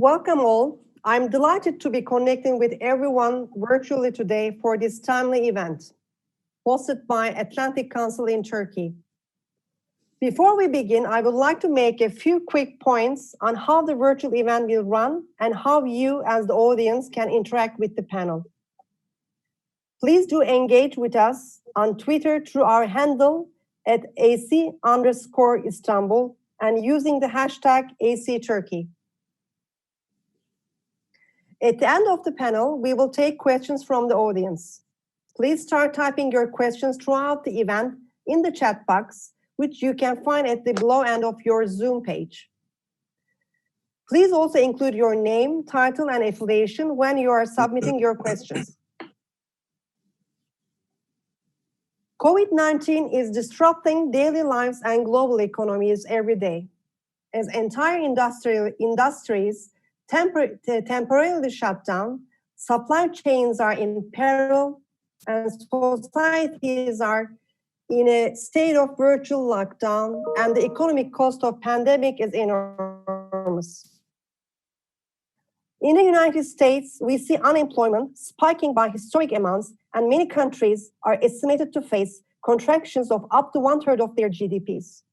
Welcome all. I'm delighted to be connecting with everyone virtually today for this timely event, hosted by Atlantic Council in Turkey. Before we begin, I would like to make a few quick points on how the virtual event will run and how you as the audience can interact with the panel. Please do engage with us on Twitter through our handle at AC_Istanbul and using the hashtag ACTurkey. At the end of the panel, we will take questions from the audience. Please start typing your questions throughout the event in the chat box, which you can find at the below end of your Zoom page. Please also include your name, title, and affiliation when you are submitting your questions. COVID-19 is disrupting daily lives and global economies every day. As entire industries temporarily shut down, supply chains are in peril, and societies are in a state of virtual lockdown, and the economic cost of pandemic is enormous. In the United States, we see unemployment spiking by historic amounts, and many countries are estimated to face contractions of up to 1/3 of their GDPs.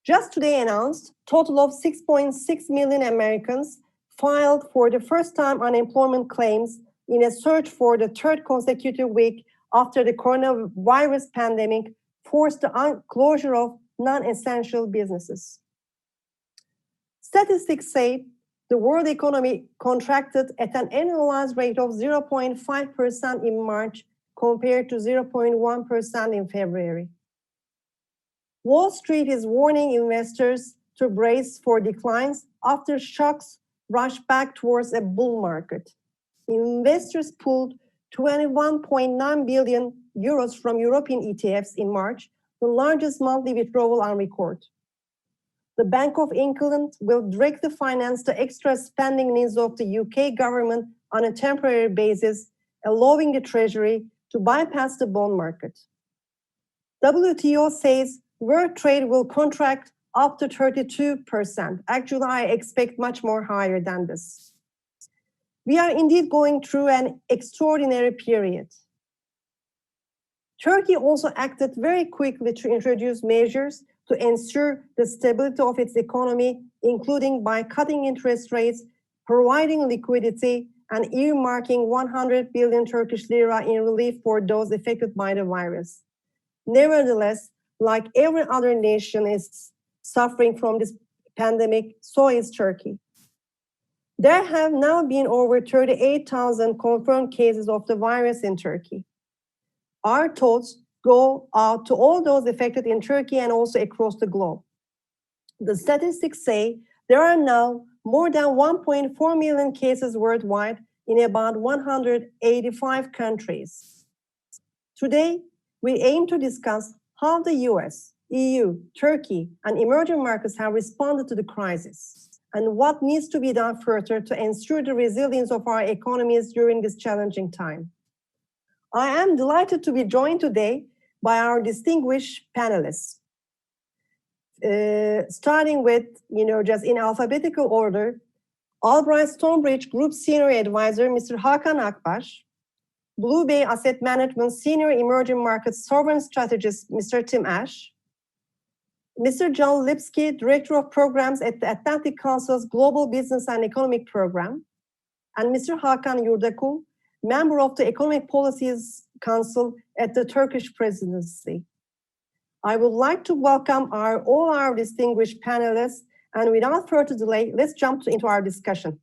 Just today announced, total of 6.6 million Americans filed for the first time unemployment claims in a search for the third consecutive week after the coronavirus pandemic forced the closure of non-essential businesses. Statistics say the world economy contracted at an annualized rate of 0.5% in March compared to 0.1% in February. Wall Street is warning investors to brace for declines after shocks rush back towards a bull market. Investors pulled 21.9 billion euros from European ETFs in March, the largest monthly withdrawal on record. The Bank of England will directly finance the extra spending needs of the UK government on a temporary basis, allowing the Treasury to bypass the bond market. WTO says world trade will contract up to 32%. Actually, I expect much more higher than this. We are indeed going through an extraordinary period. Turkey also acted very quickly to introduce measures to ensure the stability of its economy, including by cutting interest rates, providing liquidity, and earmarking 100 billion Turkish lira in relief for those affected by the virus. Nevertheless, like every other nation is suffering from this pandemic, so is Turkey. There have now been over 38,000 confirmed cases of the virus in Turkey. Our thoughts go out to all those affected in Turkey and also across the globe. The statistics say there are now more than 1.4 million cases worldwide in about 185 countries. Today, we aim to discuss how the US, EU, Turkey, and emerging markets have responded to the crisis, and what needs to be done further to ensure the resilience of our economies during this challenging time. I am delighted to be joined today by our distinguished panelists. Starting with, just in alphabetical order, Albright Stonebridge Group Senior Advisor, Mr. Hakan Akbaş, BlueBay Asset Management Senior Emerging Markets Sovereign Strategist, Mr. Tim Ash, Mr. John Lipsky, Director of Programs at the Atlantic Council's Global Business and Economic Program, and Mr. Hakan Yurdakul, Member of the Economic Policies Council at the Turkish Presidency. I would like to welcome all our distinguished panelists, and without further delay, let's jump into our discussion.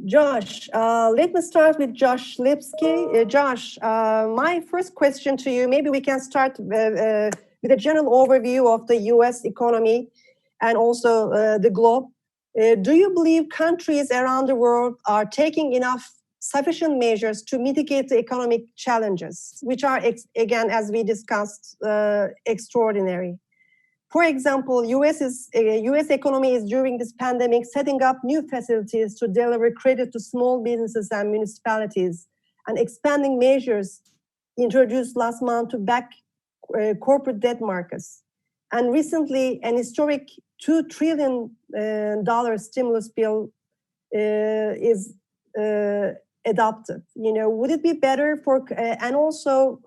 Josh, let me start with Josh Lipsky. Josh, my first question to you, maybe we can start with a general overview of the US economy and also the globe. Do you believe countries around the world are taking sufficient measures to mitigate the economic challenges, which are, again, as we discussed, extraordinary? For example, US economy is during this pandemic setting up new facilities to deliver credit to small businesses and municipalities, and expanding measures introduced last month to back corporate debt markets. And recently, an historic $2 trillion stimulus bill is adopted? Would it be better for, and also,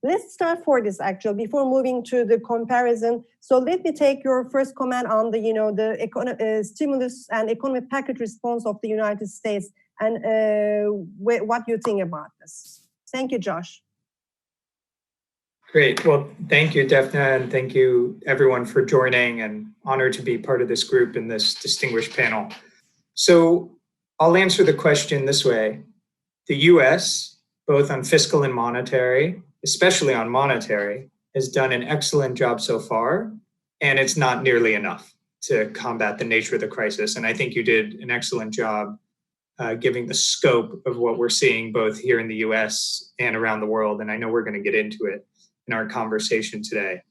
let's start for this actually, before moving to the comparison. So let me take your first comment on the stimulus and economic package response of the United States, and what you think about this. Thank you, Josh. Great. Well, thank you, Defne, and thank you everyone for joining, and honored to be part of this group in this distinguished panel. So I'll answer the question this way. The US, both on fiscal and monetary, especially on monetary, has done an excellent job so far, and it's not nearly enough to combat the nature of the crisis. And I think you did an excellent job giving the scope of what we're seeing both here in the US and around the world. And I know we're going to get into it in our conversation today.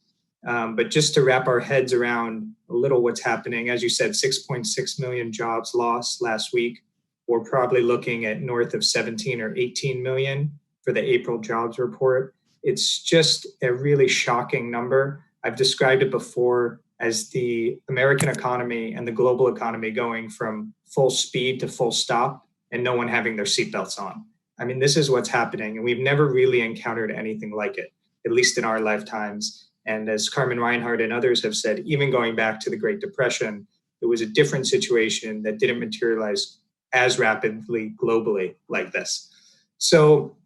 But just to wrap our heads around a little what's happening, as you said, 6.6 million jobs lost last week. We're probably looking at north of 17 or 18 million for the April jobs report. It's just a really shocking number. I've described it before as the American economy and the global economy going from full speed to full stop and no one having their seatbelts on. I mean, this is what's happening, and we've never really encountered anything like it, at least in our lifetimes. And as Carmen Reinhardt and others have said, even going back to the Great Depression, it was a different situation that didn't materialize as rapidly globally like this. So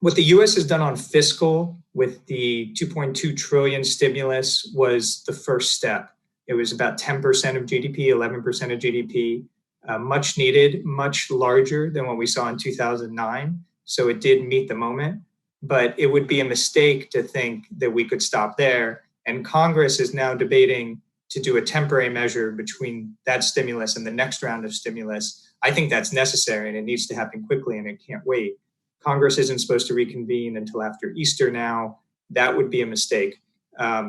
what the US has done on fiscal with the 2.2 trillion stimulus was the first step. It was about 10% of GDP, 11% of GDP, much needed, much larger than what we saw in 2009. So it did meet the moment, but it would be a mistake to think that we could stop there. And Congress is now debating to do a temporary measure between that stimulus and the next round of stimulus. I think that's necessary and it needs to happen quickly and it can't wait. Congress isn't supposed to reconvene until after Easter now. That would be a mistake.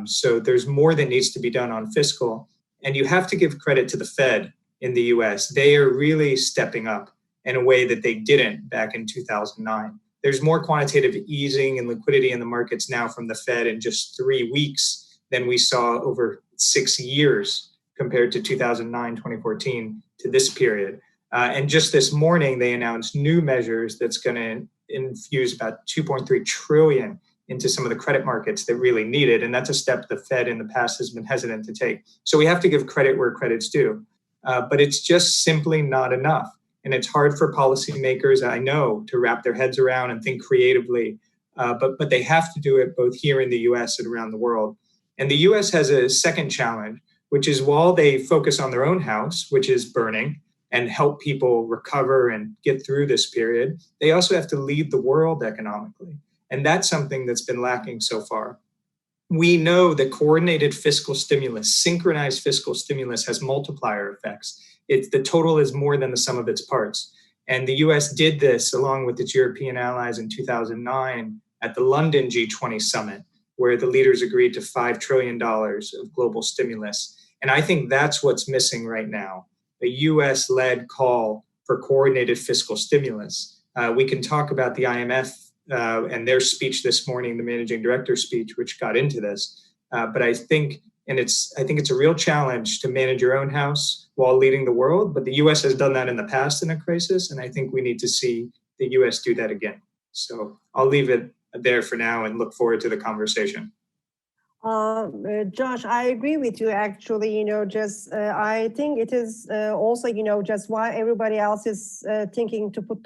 So there's more that needs to be done on fiscal. And you have to give credit to the Fed in the US. They are really stepping up in a way that they didn't back in 2009. There's more quantitative easing and liquidity in the markets now from the Fed in just 3 weeks than we saw over 6 years compared to 2009, 2014 to this period. And just this morning, they announced new measures that's going to infuse about 2.3 trillion into some of the credit markets that really need it. And that's a step the Fed in the past has been hesitant to take. So we have to give credit where credit's due. But it's just simply not enough. And it's hard for policymakers, I know, to wrap their heads around and think creatively. But they have to do it both here in the US and around the world. And the US has a second challenge, which is while they focus on their own house, which is burning, and help people recover and get through this period, they also have to lead the world economically. And that's something that's been lacking so far. We know that coordinated fiscal stimulus, synchronized fiscal stimulus has multiplier effects. The total is more than the sum of its parts. And the US did this along with its European allies in 2009 at the London G20 summit, where the leaders agreed to $5 trillion of global stimulus. And I think that's what's missing right now, a US-led call for coordinated fiscal stimulus. We can talk about the IMF and their speech this morning, the managing director's speech, which got into this. But I think it's a real challenge to manage your own house while leading the world. But the US has done that in the past in a crisis, and I think we need to see the US do that again. So I'll leave it there for now and look forward to the conversation. Josh, I agree with you. Actually, I think it is also, just why everybody else is thinking to put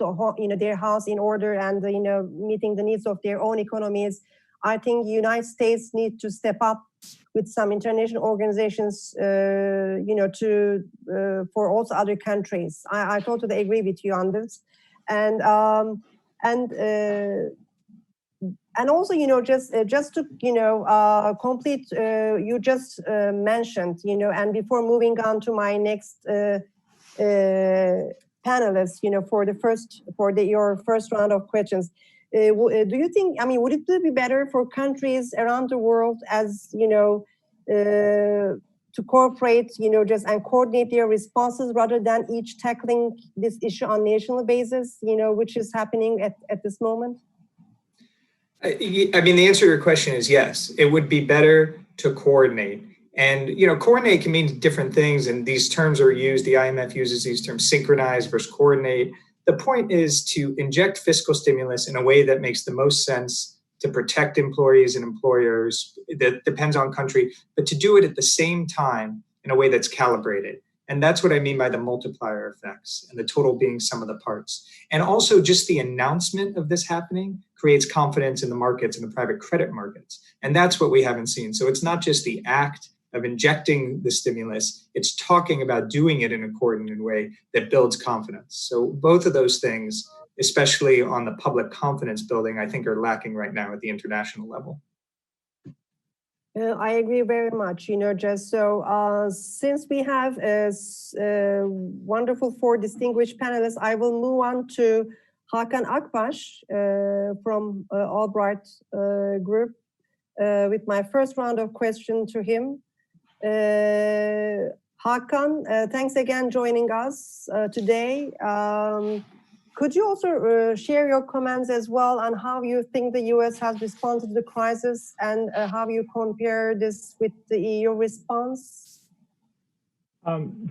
their house in order and meeting the needs of their own economies. I think the United States need to step up with some international organizations, for also other countries. I totally agree with you on this, and also, just to complete, you just mentioned, and before moving on to my next panelist, for your first round of questions, do you think? I mean, would it be better for countries around the world, as to cooperate, and coordinate their responses rather than each tackling this issue on national basis, which is happening at this moment? I mean, the answer to your question is yes. It would be better to coordinate. And, coordinate can mean different things, and these terms are used. The IMF uses these terms, synchronize versus coordinate. The point is to inject fiscal stimulus in a way that makes the most sense to protect employees and employers. That depends on country, but to do it at the same time in a way that's calibrated. And that's what I mean by the multiplier effects, and the total being sum of the parts. And also just the announcement of this happening creates confidence in the markets and the private credit markets. And that's what we haven't seen. So it's not just the act of injecting the stimulus, it's talking about doing it in a coordinated way that builds confidence. So both of those things, especially on the public confidence building, I think are lacking right now at the international level. I agree very much. Just so since we have wonderful 4 distinguished panelists, I will move on to Hakan Akbaş from Albright Group with my first round of questions to him. Hakan, thanks again joining us today. Could you also share your comments as well on how you think the US has responded to the crisis, and how you compare this with the EU response?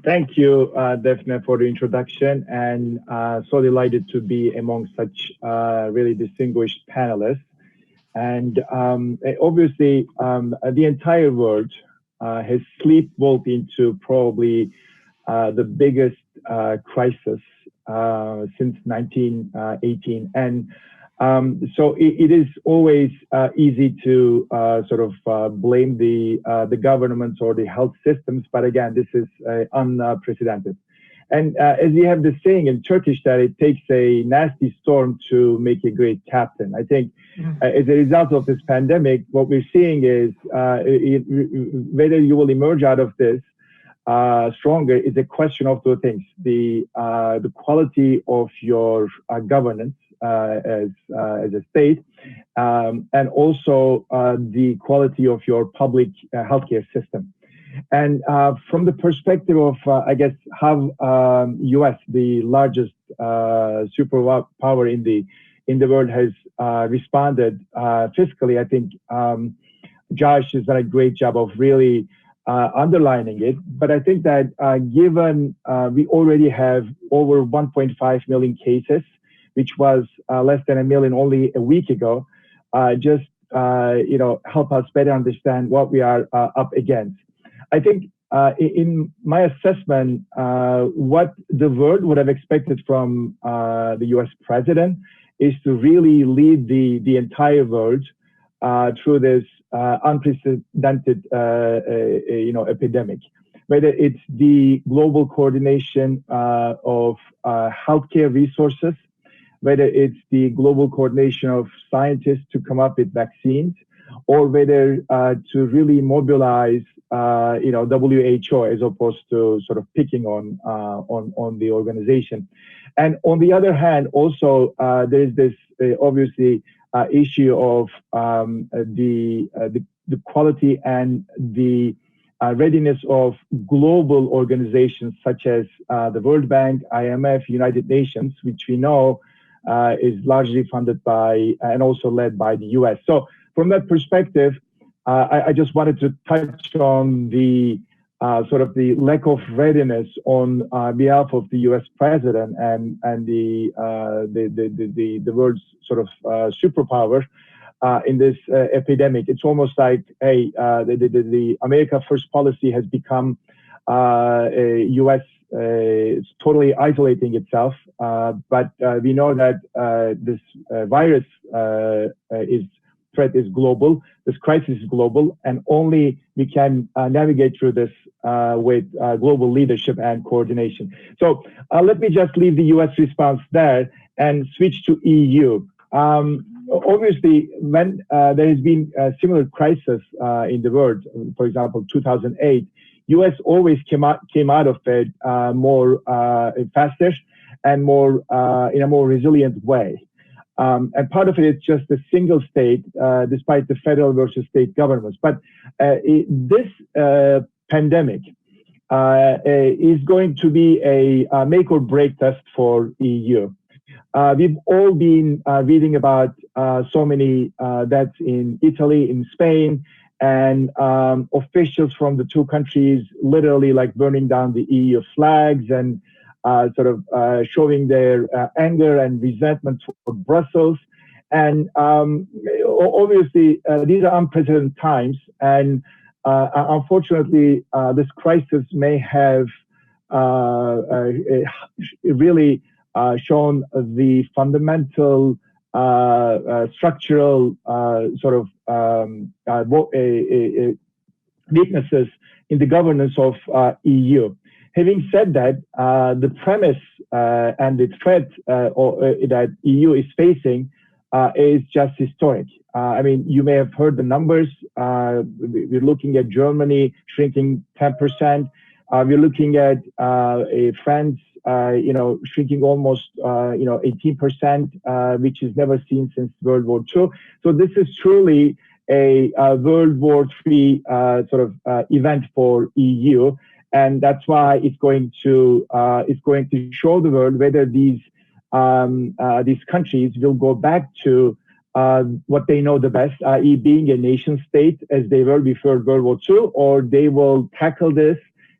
Thank you, Defne, for the introduction, and so delighted to be among such really distinguished panelists. And obviously, the entire world has sleepwalked into probably the biggest crisis since 1918. And so it is always easy to blame the governments or the health systems, but again, this is unprecedented. And as you have the saying in Turkish, that it takes a nasty storm to make a great captain. I think as a result of this pandemic, what we're seeing is whether you will emerge out of this stronger is a question of 2 things: the quality of your governance as a state, and also the quality of your public healthcare system. And from the perspective of, I guess, how U.S., the largest superpower in the world, has responded fiscally, I think Josh has done a great job of really underlining it. But I think that given we already have over 1.5 million cases, which was less than 1 million only a week ago, just help us better understand what we are up against. I think in my assessment, what the world would have expected from the U.S. president is to really lead the entire world through this unprecedented epidemic. Whether it's the global coordination of healthcare resources, whether it's the global coordination of scientists to come up with vaccines, or whether to really mobilize WHO as opposed to sort of picking on the organization. And on the other hand, also there is this obviously issue of the quality and the readiness of global organizations such as the World Bank, IMF, United Nations, which we know is largely funded by and also led by the US. So from that perspective, I just wanted to touch on the sort of the lack of readiness on behalf of the U.S. president and the world's sort of superpower in this epidemic. It's almost like, hey, the America First policy has become a U.S. It's totally isolating itself. But we know that this virus threat is global, this crisis is global, and only we can navigate through this with global leadership and coordination. So let me just leave the US response there and switch to EU. Obviously, when there has been a similar crisis in the world, for example, 2008, US always came out of it more faster and more in a more resilient way. And part of it is just a single state, despite the federal versus state governments. But this pandemic is going to be a make or break test for EU. We've all been reading about so many deaths in Italy, in Spain, and officials from the two countries literally like burning down the EU flags and showing their anger and resentment for Brussels. And obviously, these are unprecedented times, and unfortunately, this crisis may have really shown the fundamental structural weaknesses in the governance of EU. Having said that, the premise and the threat that EU is facing is just historic. I mean, you may have heard the numbers. We're looking at Germany shrinking 10%. We're looking at France, shrinking almost, 18%, which is never seen since World War II. So this is truly a World War III event for EU, and that's why it's going to show the world whether these countries will go back to what they know the best, i.e., being a nation state as they were before World War II, or they will tackle this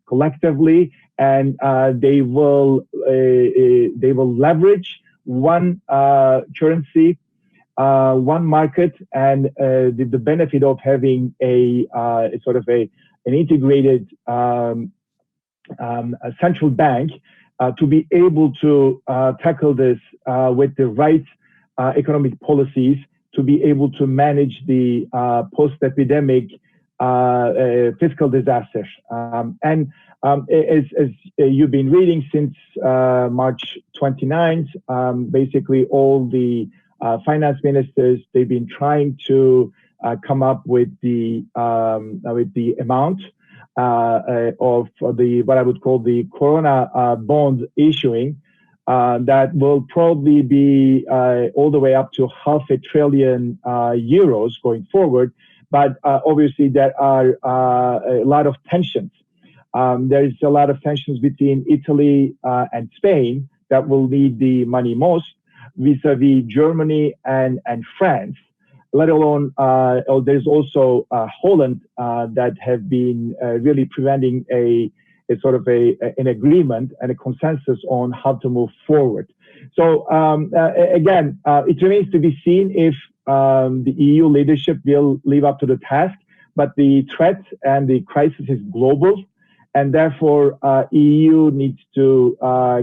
collectively and they will leverage one currency, one market, and the benefit of having an integrated central bank to be able to tackle this with the right economic policies to be able to manage the post-epidemic fiscal disaster. And as you've been reading since March 29th, basically all the finance ministers, they've been trying to come up with the amount of what I would call the Corona bond issuing that will probably be all the way up to €500 billion going forward. But obviously there are a lot of tensions. There's a lot of tensions between Italy and Spain that will need the money most, vis-a-vis Germany and France, let alone there's also Holland that have been really preventing an agreement and a consensus on how to move forward. So again, it remains to be seen if the EU leadership will live up to the task, but the threat and the crisis is global, and therefore EU needs to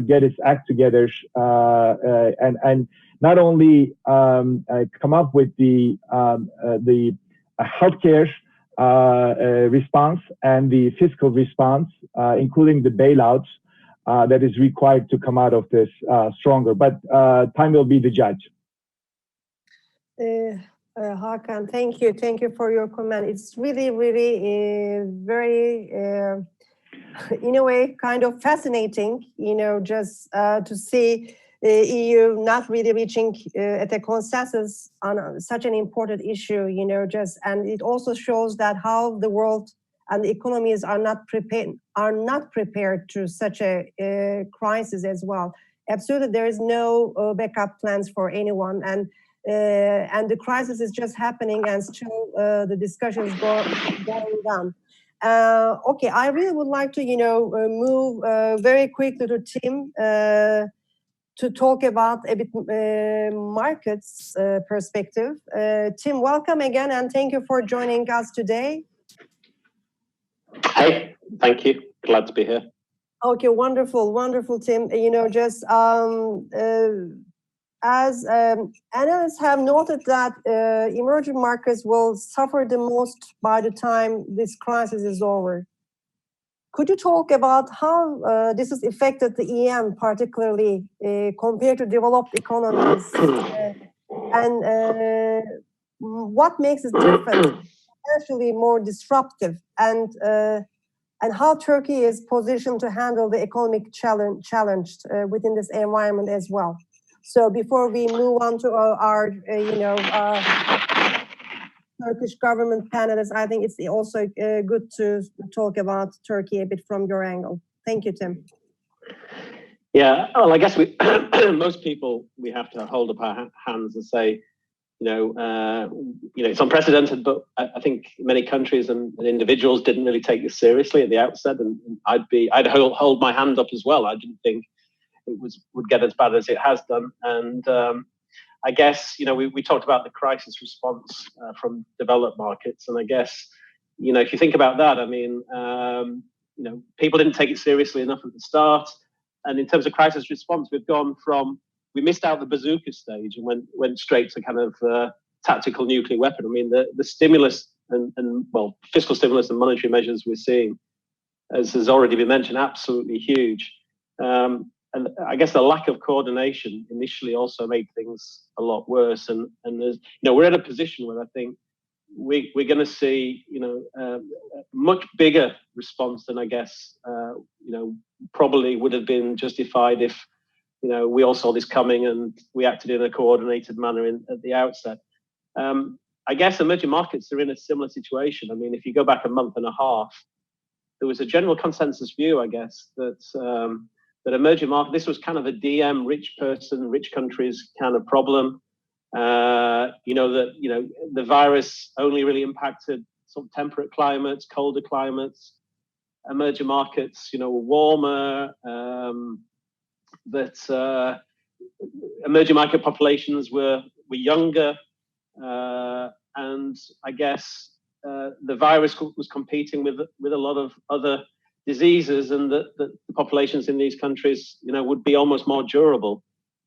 get its act together and not only come up with the healthcare response and the fiscal response, including the bailouts that is required to come out of this stronger. But time will be the judge. Hakan, thank you. Thank you for your comment. It's really, really very, in a way, kind of fascinating, just to see the EU not really reaching at a consensus on such an important issue, and it also shows that how the world and the economies are not prepared to such a crisis as well. Absolutely, there is no backup plans for anyone, and the crisis is just happening, and still the discussion is going on. Okay, I really would like to, move very quickly to Tim to talk about a bit markets perspective. Tim, welcome again, and thank you for joining us today. Hey, thank you. Glad to be here. Okay, wonderful, wonderful, Tim. Just as analysts have noted that emerging markets will suffer the most by the time this crisis is over. Could you talk about how this has affected the EM, particularly compared to developed economies, and what makes it different, potentially more disruptive, and how Turkey is positioned to handle the economic challenge within this environment as well? So before we move on to our Turkish government panelists, I think it's also good to talk about Turkey a bit from your angle. Thank you, Tim. Yeah, well, I guess most people, we have to hold up our hands and say, it's unprecedented, but I think many countries and individuals didn't really take this seriously at the outset, and I'd hold my hand up as well. I didn't think it would get as bad as it has done, and I guess we talked about the crisis response from developed markets, and I guess if you think about that, I mean, people didn't take it seriously enough at the start, and in terms of crisis response, we missed out the bazooka stage and went straight to kind of tactical nuclear weapon. I mean, the stimulus and fiscal stimulus and monetary measures we're seeing, as has already been mentioned, absolutely huge. And I guess the lack of coordination initially also made things a lot worse. And there's, we're at a position where I think we're going to see, a much bigger response than I guess, probably would have been justified if, we all saw this coming and we acted in a coordinated manner at the outset. I guess emerging markets are in a similar situation. I mean, if you go back a month and a half, there was a general consensus view, I guess, that emerging markets, this was kind of a DM, rich countries kind of problem. The virus only really impacted some temperate climates, colder climates. Emerging markets, were warmer. That emerging market populations were younger, and I guess the virus was competing with a lot of other diseases, and that the populations in these countries, would be almost more durable.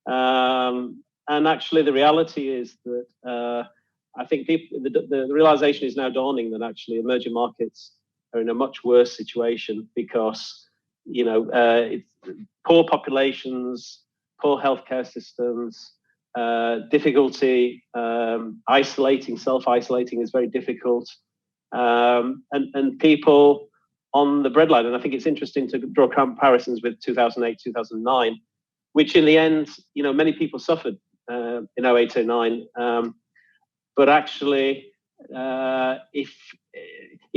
And actually, the reality is that I think the realization is now dawning that actually emerging markets are in a much worse situation because it's poor populations, poor healthcare systems, difficulty self-isolating is very difficult, and people on the breadline. And I think it's interesting to draw comparisons with 2008, 2009, which in the end, many people suffered in 08, 09. But actually, if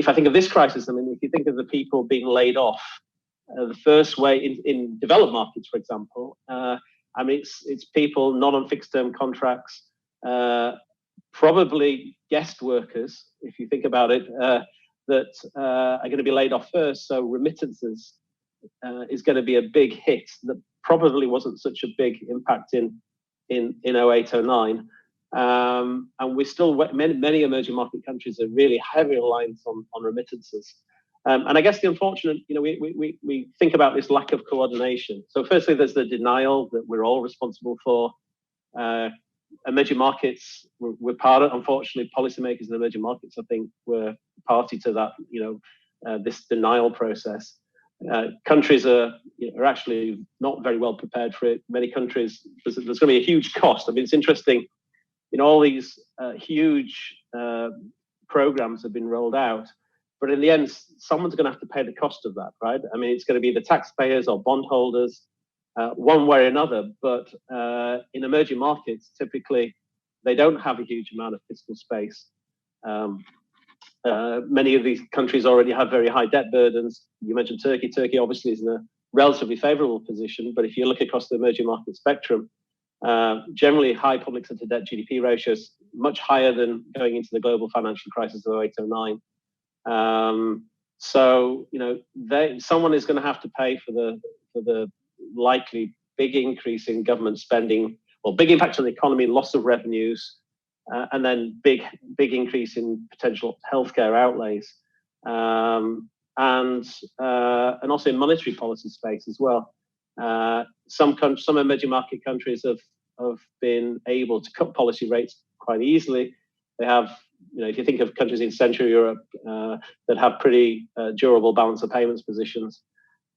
I think of this crisis, I mean, if you think of the people being laid off, the first way in developed markets, for example, I mean, it's people not on fixed-term contracts, probably guest workers, if you think about it, that are going to be laid off first. So remittances is going to be a big hit that probably wasn't such a big impact in 08, 09. And we're still, many emerging market countries are really heavily reliant on remittances. And I guess the unfortunate, we think about this lack of coordination. So firstly, there's the denial that we're all responsible for. Emerging markets, we're part of, unfortunately, policymakers in emerging markets, I think, were party to that, this denial process. Countries are actually not very well prepared for it. Many countries, there's going to be a huge cost. I mean, it's interesting, all these huge programs have been rolled out. But in the end, someone's going to have to pay the cost of that, right? I mean, it's going to be the taxpayers or bondholders, one way or another. But in emerging markets, typically, they don't have a huge amount of fiscal space. Many of these countries already have very high debt burdens. You mentioned Turkey. Turkey obviously is in a relatively favorable position. But if you look across the emerging market spectrum, generally high public sector debt GDP ratios, much higher than going into the global financial crisis of 0809. So someone is going to have to pay for the likely big increase in government spending, or big impact on the economy, loss of revenues, and then big increase in potential healthcare outlays, and also in monetary policy space as well. Some emerging market countries have been able to cut policy rates quite easily. They have, if you think of countries in Central Europe that have pretty durable balance of payments positions,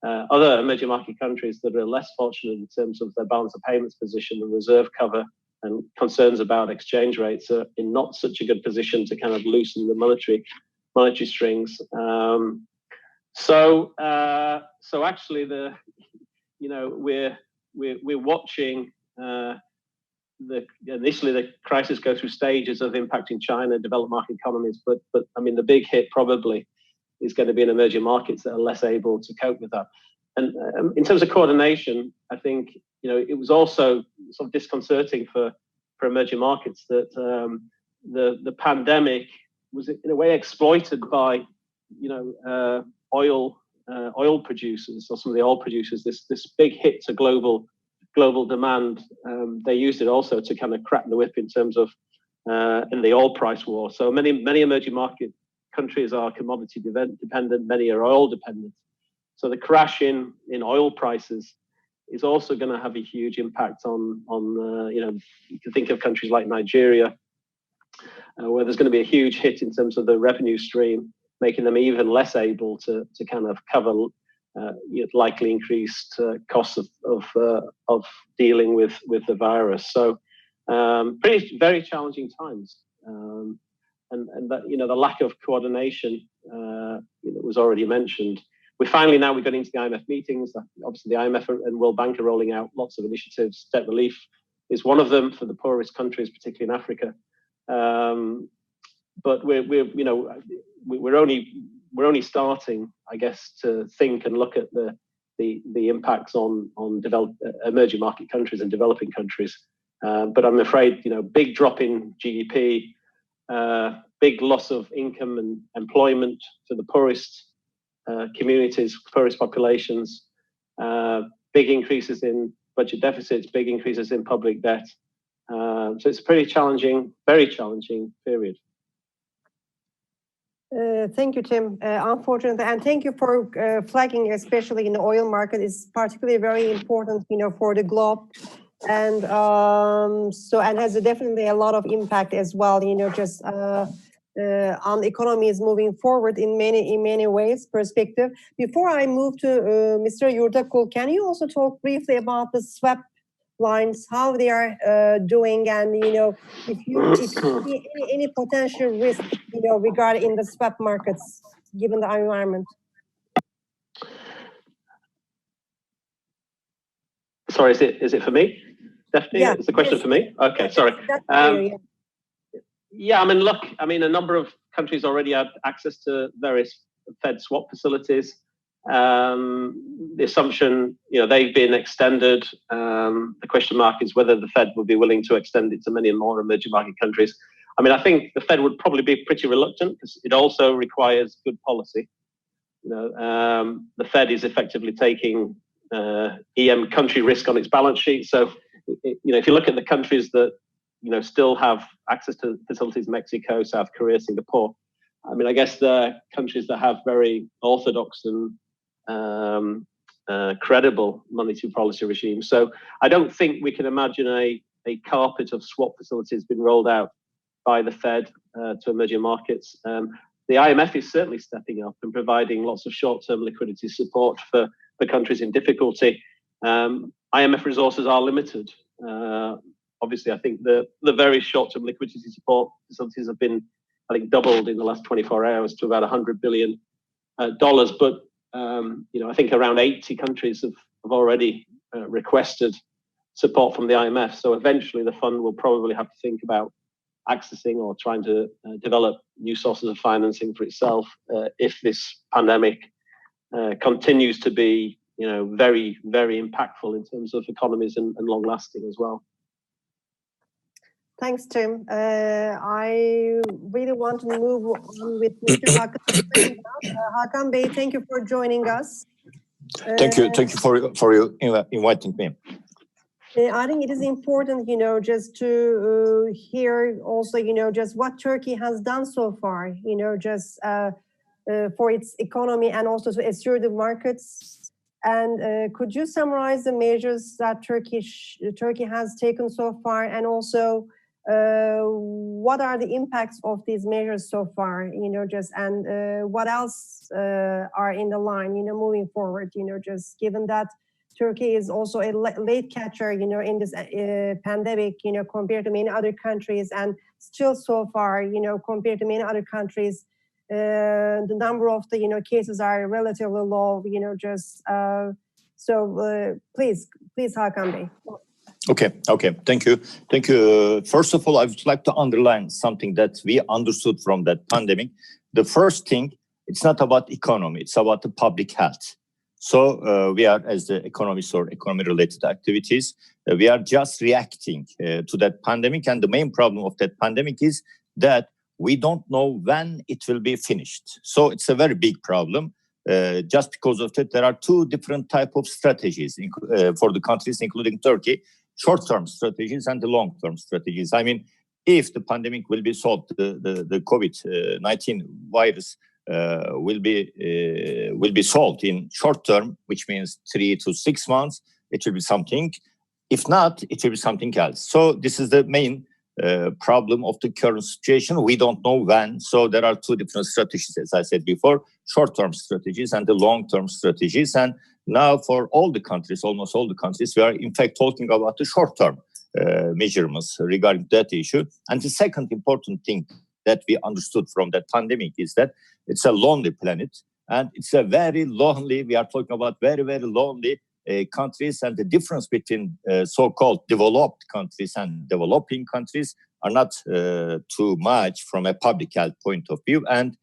other emerging market countries that are less fortunate in terms of their balance of payments position and reserve cover and concerns about exchange rates are in not such a good position to kind of loosen the monetary strings. So actually, we're watching. Initially the crisis goes through stages of impacting China, developed market economies, but I mean the big hit probably is going to be in emerging markets that are less able to cope with that. And in terms of coordination, I think it was also sort of disconcerting for emerging markets that the pandemic was in a way exploited by oil producers, or some of the oil producers. This big hit to global demand. They used it also to kind of crack the whip in terms of in the oil price war. So many emerging market countries are commodity dependent. Many are oil dependent. So the crash in oil prices is also going to have a huge impact on you can think of countries like Nigeria, where there's going to be a huge hit in terms of the revenue stream, making them even less able to kind of cover likely increased costs of dealing with the virus. So very challenging times, and that the lack of coordination was already mentioned. We're getting into the IMF meetings. Obviously, the IMF and World Bank are rolling out lots of initiatives. Debt relief is one of them for the poorest countries, particularly in Africa. But we're only starting, I guess, to think and look at the impacts on emerging market countries and developing countries. But I'm afraid, big drop in GDP, big loss of income and employment for the poorest communities, poorest populations, big increases in budget deficits, big increases in public debt. So it's a pretty challenging, very challenging period. Thank you, Tim. Unfortunately, and thank you for flagging, especially in the oil market, is particularly very important, for the globe, and and has definitely a lot of impact as well, just on economies moving forward in many ways perspective. Before I move to Mr. Yurdakul, can you also talk briefly about the swap lines, how they are doing, and if you see any potential risk regarding the swap markets given the environment? Sorry, is it for me, Defne? Yeah. Is the question for me? Okay, sorry. Yeah, a number of countries already have access to various Fed swap facilities. The assumption, they've been extended. The question mark is whether the Fed would be willing to extend it to many more emerging market countries. I think the Fed would probably be pretty reluctant because it also requires good policy. The Fed is effectively taking EM country risk on its balance sheet. So, if you look at the countries that still have access to facilities, Mexico, South Korea, Singapore, I guess the countries that have very orthodox and credible monetary policy regimes. So I don't think we can imagine a carpet of swap facilities being rolled out by the Fed to emerging markets. The IMF is certainly stepping up and providing lots of short-term liquidity support for countries in difficulty. IMF resources are limited. Obviously, I think the very short-term liquidity support facilities have been, doubled in the last 24 hours to about $100 billion. But I think around 80 countries have already requested support from the IMF. So eventually, the fund will probably have to think about accessing or trying to develop new sources of financing for itself if this pandemic continues to be, very, very impactful in terms of economies and long-lasting as well. Thanks, Tim. I really want to move on with Mr. Hakan. Hakan Bey, thank you for joining us. Thank you for you inviting me. I think it is important, just to hear also, just what Turkey has done so far, just for its economy and also to assure the markets. And could you summarize the measures that Turkey has taken so far, and also what are the impacts of these measures so far, and what else are in the line, moving forward, just given that Turkey is also a late catcher, in this pandemic, compared to many other countries, and still so far, compared to many other countries, the number of the, cases are relatively low, so please, Hakan Bey. Okay. Thank you. First of all, I would like to underline something that we understood from that pandemic. The first thing, it's not about economy, it's about the public health. So we are, as the economists or economy-related activities, we are just reacting to that pandemic. And the main problem of that pandemic is that we don't know when it will be finished. So it's a very big problem. Just because of that, there are two different types of strategies for the countries, including Turkey, short-term strategies and the long-term strategies. I mean, if the pandemic will be solved, the COVID-19 virus will be solved in short term, which means 3 to 6 months, it will be something. If not, it will be something else. So this is the main problem of the current situation. We don't know when. So there are two different strategies, as I said before, short-term strategies and the long-term strategies. And now for all the countries, almost all the countries, we are in fact talking about the short-term measurements regarding that issue. And the second important thing that we understood from that pandemic is that it's a lonely planet, and it's a very lonely, we are talking about very, very lonely countries, and the difference between so-called developed countries and developing countries are not too much from a public health point of view. And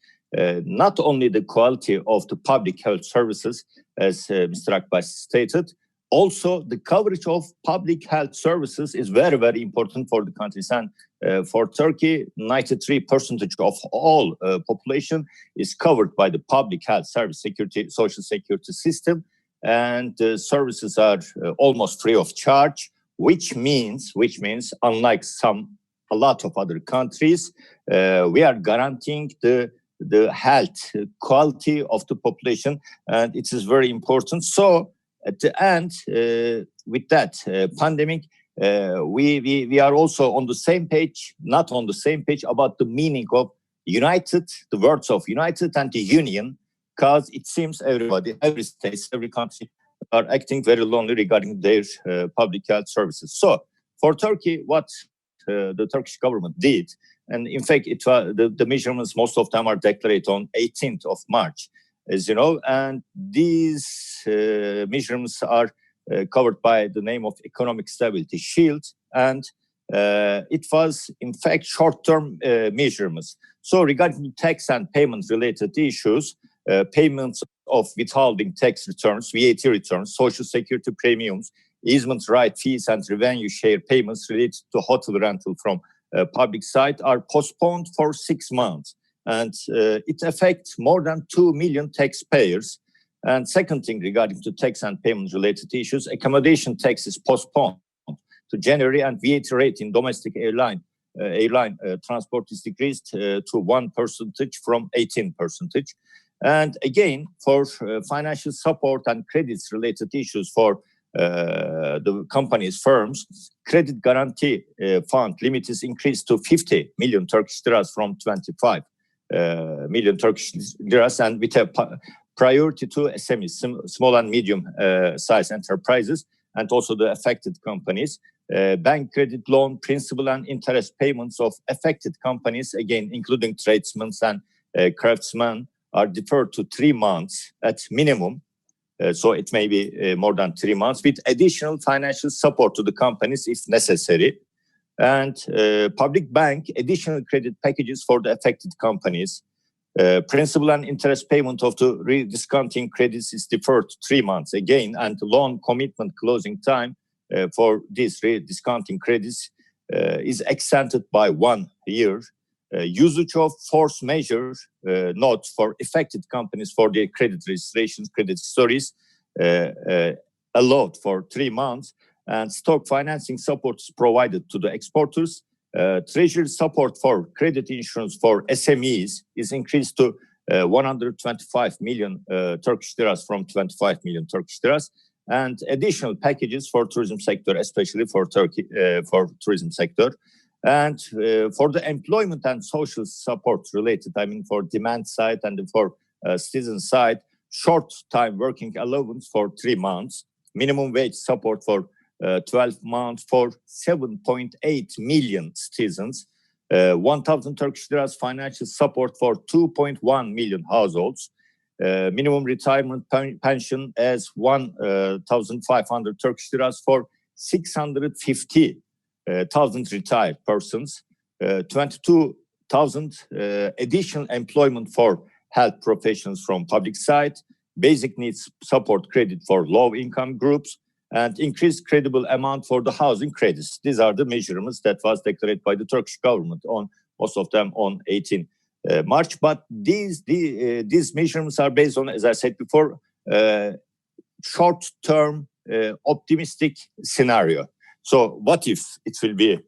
not only the quality of the public health services, as Mr. Akbaş stated, also the coverage of public health services is very, very important for the countries. And for Turkey, 93% of all population is covered by the public health service security, social security system. And services are almost free of charge, which means unlike a lot of other countries, we are guaranteeing the health quality of the population, and it is very important. So at the end, with that pandemic, we are also on the same page, not on the same page about the meaning of united, the words of united and the union, because it seems everybody, every state, every country are acting very lonely regarding their public health services. So for Turkey, what the Turkish government did, and in fact, the measurements, most of them are declared on 18th of March, as you know, and these measurements are covered by the name of Economic Stability Shield, and it was, in fact, short-term measurements. So regarding tax and payment-related issues, payments of withholding tax returns, VAT returns, social security premiums, easement right fees, and revenue share payments related to hotel rental from public side are postponed for 6 months. And it affects more than 2 million taxpayers. And second thing regarding to tax and payment-related issues, accommodation tax is postponed to January, and VAT rate in domestic airline transport is decreased to 1% from 18%. And again, for financial support and credits related issues for the companies, firms, credit guarantee fund limit is increased to 50 million Turkish liras from 25 million Turkish liras, and with a priority to SMEs, small and medium size enterprises, and also the affected companies. Bank credit loan principal and interest payments of affected companies, again, including tradesmen and craftsmen, are deferred to 3 months at minimum. So it may be more than 3 months, with additional financial support to the companies if necessary. And public bank additional credit packages for the affected companies. Principal and interest payment of the rediscounting credits is deferred 3 months again, and loan commitment closing time for these rediscounting credits is extended by 1 year. Usage of force measures notes for affected companies for their credit registrations, credit stories allowed for 3 months, and stock financing support is provided to the exporters. Treasury support for credit insurance for SMEs is increased to 125 million Turkish liras from 25 million Turkish liras, and additional packages for tourism sector, especially for Turkey, for tourism sector. And for the employment and social support related, I mean, for demand side and for citizen side, short time working allowance for 3 months, minimum wage support for 12 months for 7.8 million citizens, 1,000 Turkish liras financial support for 2.1 million households, minimum retirement pension as 1,500 Turkish liras for 650,000 retired persons, 22,000 additional employment for health professions from public side, basic needs support credit for low-income groups, and increased credible amount for the housing credits. These are the measurements that was declared by the Turkish government, on most of them on 18 March. But these measurements are based on, as I said before, short-term optimistic scenario. So what if it will be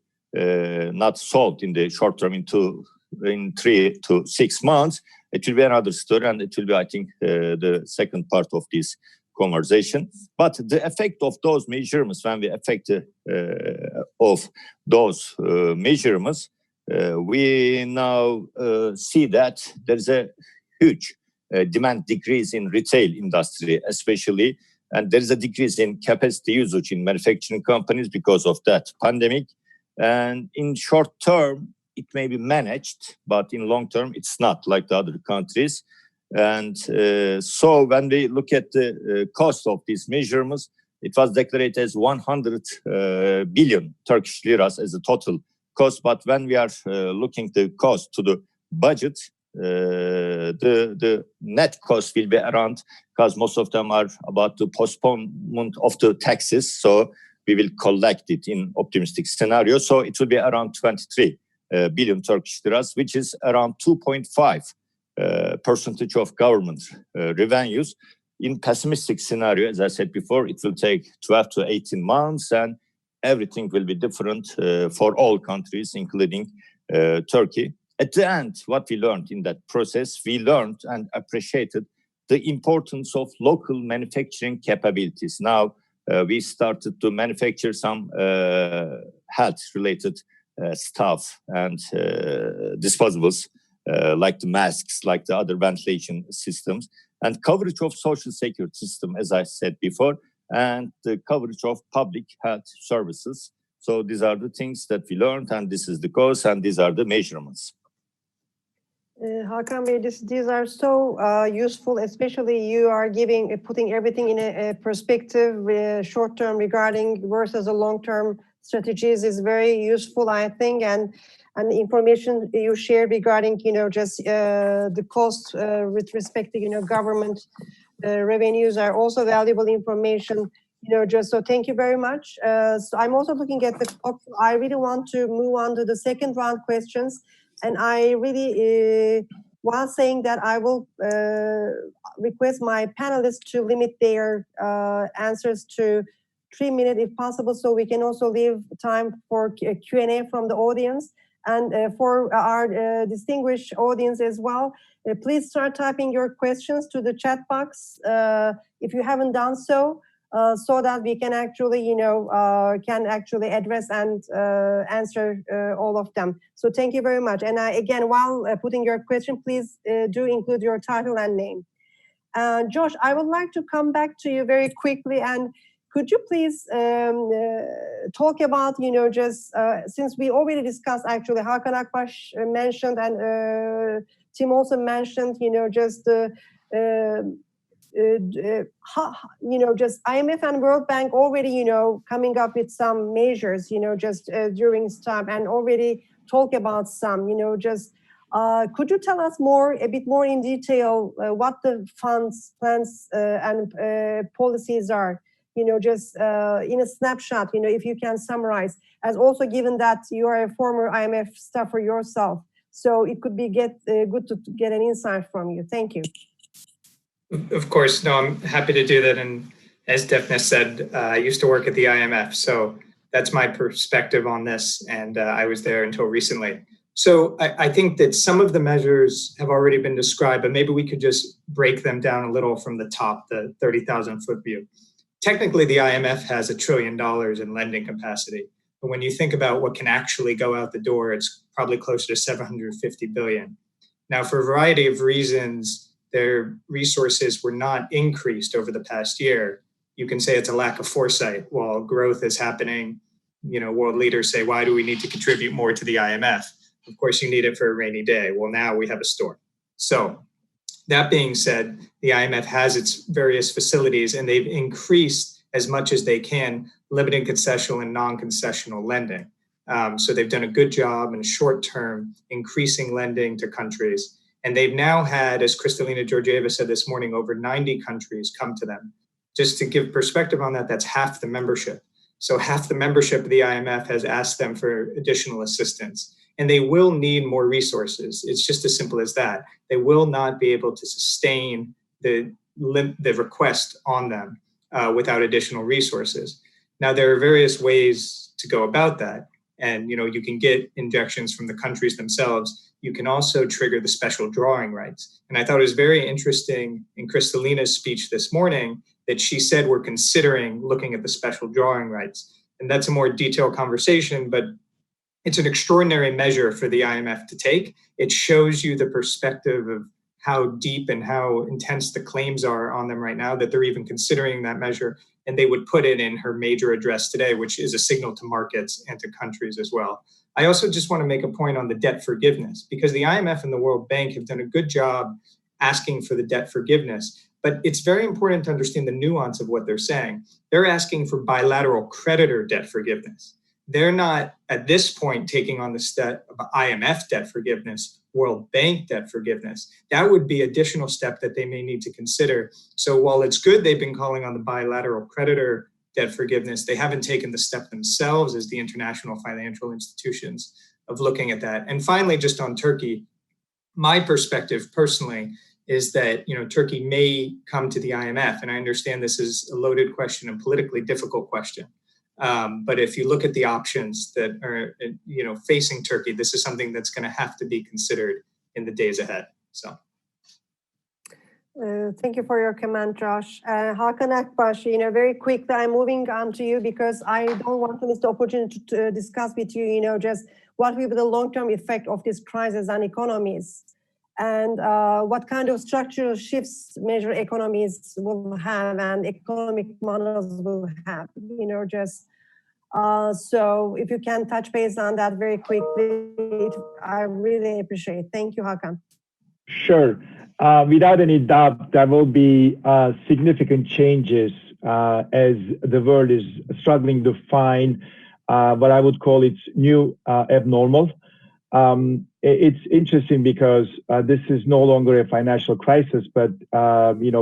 not solved in the short term in 3 to 6 months? It will be another story, and it will be, I think, the second part of this conversation. But the effect of those measurements, when we affect of those measurements, we now see that there is a huge demand decrease in retail industry, especially, and there is a decrease in capacity usage in manufacturing companies because of that pandemic. And in short term, it may be managed, but in long term, it's not like the other countries. And so when we look at the cost of these measurements, it was declared as 100 billion Turkish liras as a total cost. But when we are looking the cost to the budget, the net cost will be around, because most of them are about the postponement of the taxes. So we will collect it in optimistic scenario. So it will be around 23 billion Turkish liras, which is around 2.5 percentage of government revenues. In pessimistic scenario, as I said before, it will take 12 to 18 months, and everything will be different for all countries, including Turkey. At the end, what we learned in that process, we learned and appreciated the importance of local manufacturing capabilities. Now, we started to manufacture some health-related stuff and disposables, like the masks, like the other ventilation systems, and coverage of social security system, as I said before, and the coverage of public health services. So these are the things that we learned, and this is the cause, and these are the measurements. Hakan Bey, these are so useful, especially you are putting everything in a perspective, short-term regarding versus a long-term strategies is very useful, I think, and the information you shared regarding, just the cost with respect to, government revenues are also valuable information, just so thank you very much. So I'm also looking at I really want to move on to the second round questions. And I really was saying that I will request my panelists to limit their answers to 3 minutes if possible, so we can also leave time for Q&A from the audience. And for our distinguished audience as well, please start typing your questions to the chat box if you haven't done so. So that we can actually, address and answer all of them. So thank you very much. And again, while putting your question, please do include your title and name. Josh, I would like to come back to you very quickly. And could you please talk about, just since we already discussed, actually, Hakan Akbaş mentioned and Tim also mentioned, just just IMF and World Bank already, coming up with some measures, just during this time, and already talk about some, just could you tell us a bit more in detail what the funds, plans, and policies are, just in a snapshot, if you can summarize, as also given that you are a former IMF staffer yourself, so it could be good to get an insight from you. Thank you. Of course, no, I'm happy to do that. And as Defne said, I used to work at the IMF, so that's my perspective on this. And I was there until recently. So I think that some of the measures have already been described, but maybe we could just break them down a little from the top, the 30,000 foot view. Technically, the IMF has $1 trillion in lending capacity. But when you think about what can actually go out the door, it's probably closer to 750 billion. Now, for a variety of reasons, their resources were not increased over the past year. You can say it's a lack of foresight. While growth is happening, world leaders say, why do we need to contribute more to the IMF? Of course, you need it for a rainy day. Well, now we have a storm. So that being said, the IMF has its various facilities, and they've increased as much as they can, limiting concessional and non-concessional lending. So they've done a good job in short term, increasing lending to countries. And they've now had, as Kristalina Georgieva said this morning, over 90 countries come to them. Just to give perspective on that, that's half the membership. So half the membership of the IMF has asked them for additional assistance. And they will need more resources. It's just as simple as that. They will not be able to sustain the request on them without additional resources. Now, there are various ways to go about that. And, you can get injections from the countries themselves. You can also trigger the special drawing rights. And I thought it was very interesting in Kristalina's speech this morning that she said we're considering looking at the special drawing rights. And that's a more detailed conversation, but it's an extraordinary measure for the IMF to take. It shows you the perspective of how deep and how intense the claims are on them right now, that they're even considering that measure. And they would put it in her major address today, which is a signal to markets and to countries as well. I also just want to make a point on the debt forgiveness, because the IMF and the World Bank have done a good job asking for the debt forgiveness. But it's very important to understand the nuance of what they're saying. They're asking for bilateral creditor debt forgiveness. They're not, at this point, taking on the step of IMF debt forgiveness, World Bank debt forgiveness. That would be an additional step that they may need to consider. So while it's good they've been calling on the bilateral creditor debt forgiveness, they haven't taken the step themselves as the international financial institutions of looking at that. And finally, just on Turkey, my perspective personally is that Turkey may come to the IMF. And I understand this is a loaded question and politically difficult question. But if you look at the options that are, facing Turkey, this is something that's going to have to be considered in the days ahead. So, thank you for your comment, Josh. Hakan, Akbaş, very quickly, I'm moving on to you because I don't want to miss the opportunity to discuss with you, just what will be the long-term effect of this crisis on economies, and what kind of structural shifts major economies will have and economic models will have, so if you can touch base on that very quickly, I really appreciate it. Thank you, Hakan. Sure. Without any doubt, there will be significant changes as the world is struggling to find what I would call its new abnormal. It's interesting because this is no longer a financial crisis, but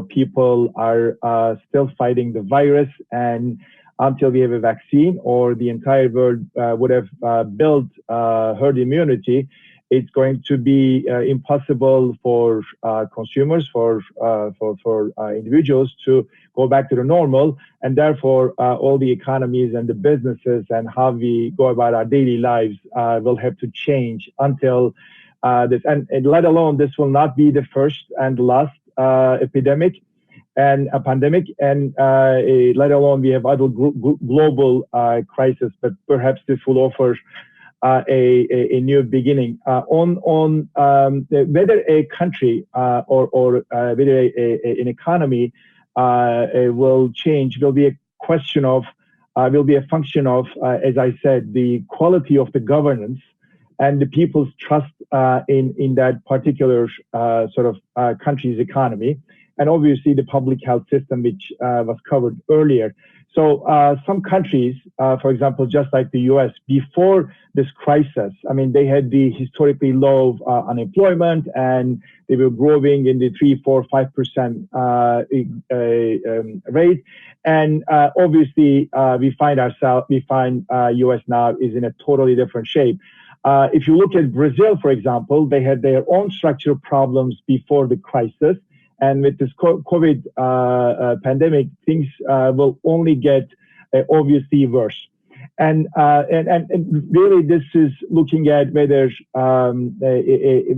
people are still fighting the virus, and until we have a vaccine or the entire world would have built herd immunity, it's going to be impossible for consumers, for individuals to go back to the normal, and therefore all the economies and the businesses and how we go about our daily lives will have to change until this, and let alone this will not be the first and last epidemic and a pandemic, and let alone we have other global crises, but perhaps this will offer a new beginning. On whether a country or whether an economy will change will be a question of, will be a function of, as I said, the quality of the governance and the people's trust in that particular country's economy, and obviously the public health system, which was covered earlier. So some countries, for example, just like the US, before this crisis, they had the historically low unemployment, and they were growing in the 3, 4, 5% rate. And obviously, we find US now is in a totally different shape. If you look at Brazil, for example, they had their own structural problems before the crisis. And with this COVID pandemic, things will only get obviously worse. And really, this is looking at whether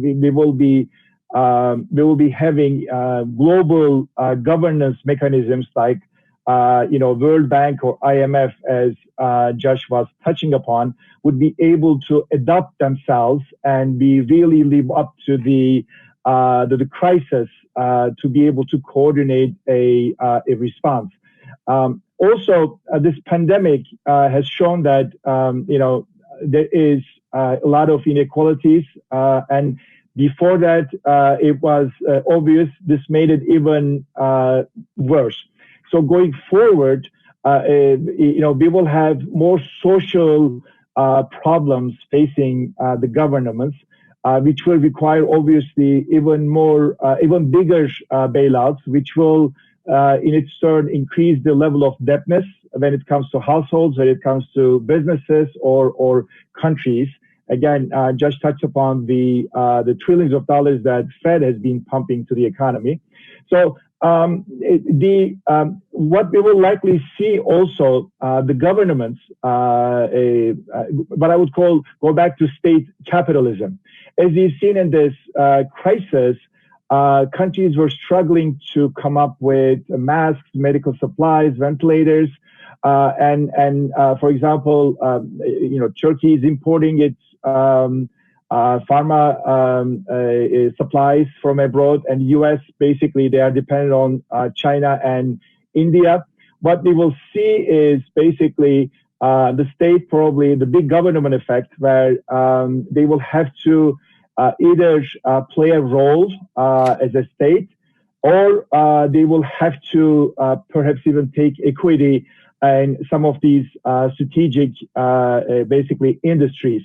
we will be having global governance mechanisms like World Bank or IMF, as Josh was touching upon, would be able to adapt themselves and be really live up to the crisis. To be able to coordinate a response. Also, this pandemic has shown that there is a lot of inequalities, and before that, it was obvious. This made it even worse. So going forward, we will have more social problems facing the governments. which will require obviously even bigger bailouts, which will in its turn increase the level of debtness when it comes to households, when it comes to businesses or countries. Again, just touch upon the trillions of dollars that Fed has been pumping to the economy. So what we will likely see also, the governments, what I would call, go back to state capitalism. As you've seen in this crisis, countries were struggling to come up with masks, medical supplies, ventilators, and for example, Turkey is importing its pharma supplies from abroad, and U.S. basically they are dependent on China and India. What we will see is basically the state, probably the big government effect, where they will have to either play a role as a state, or they will have to perhaps even take equity in some of these strategic basically industries.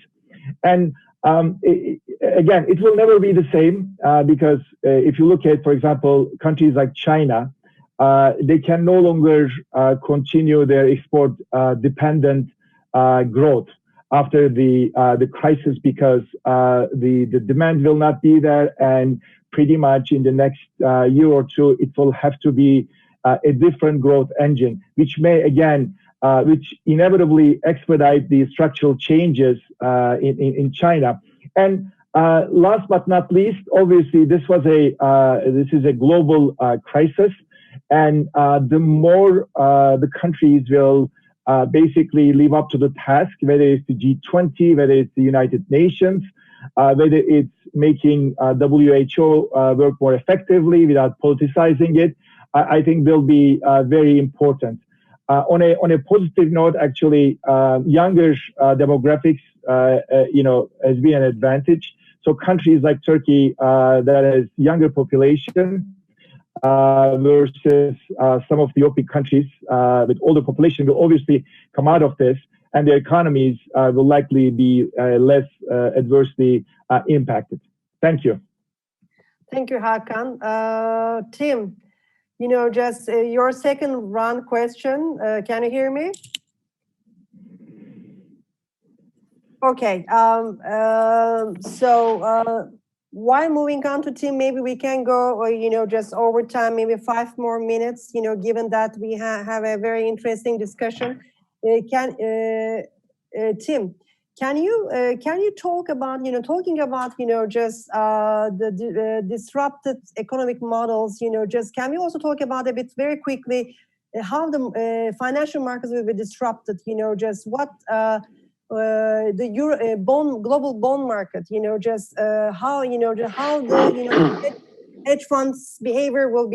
And again, it will never be the same because if you look at, for example, countries like China, they can no longer continue their export dependent growth after the crisis, because the demand will not be there, and pretty much in the next year or two, it will have to be a different growth engine, which may again which inevitably expedite the structural changes in China. And last but not least, obviously, this is a global crisis, and the more the countries will basically live up to the task, whether it's the G20, whether it's the United Nations, whether it's making WHO work more effectively without politicizing it, I think will be very important. On a positive note, actually, younger demographics, has been an advantage. So countries like Turkey that has younger population versus some of the OPEC countries with older population will obviously come out of this, and their economies will likely be less adversely impacted. Thank you. Thank you, Hakan. Tim, just your second round question. Can you hear me? Okay. While moving on to Tim, maybe we can go, just over time, maybe 5 more minutes, given that we have a very interesting discussion. Tim, can you talk about, talking about, just the disrupted economic models, can we also talk about a bit very quickly how the financial markets will be disrupted, just what the global bond market, just how, how the, hedge funds behavior will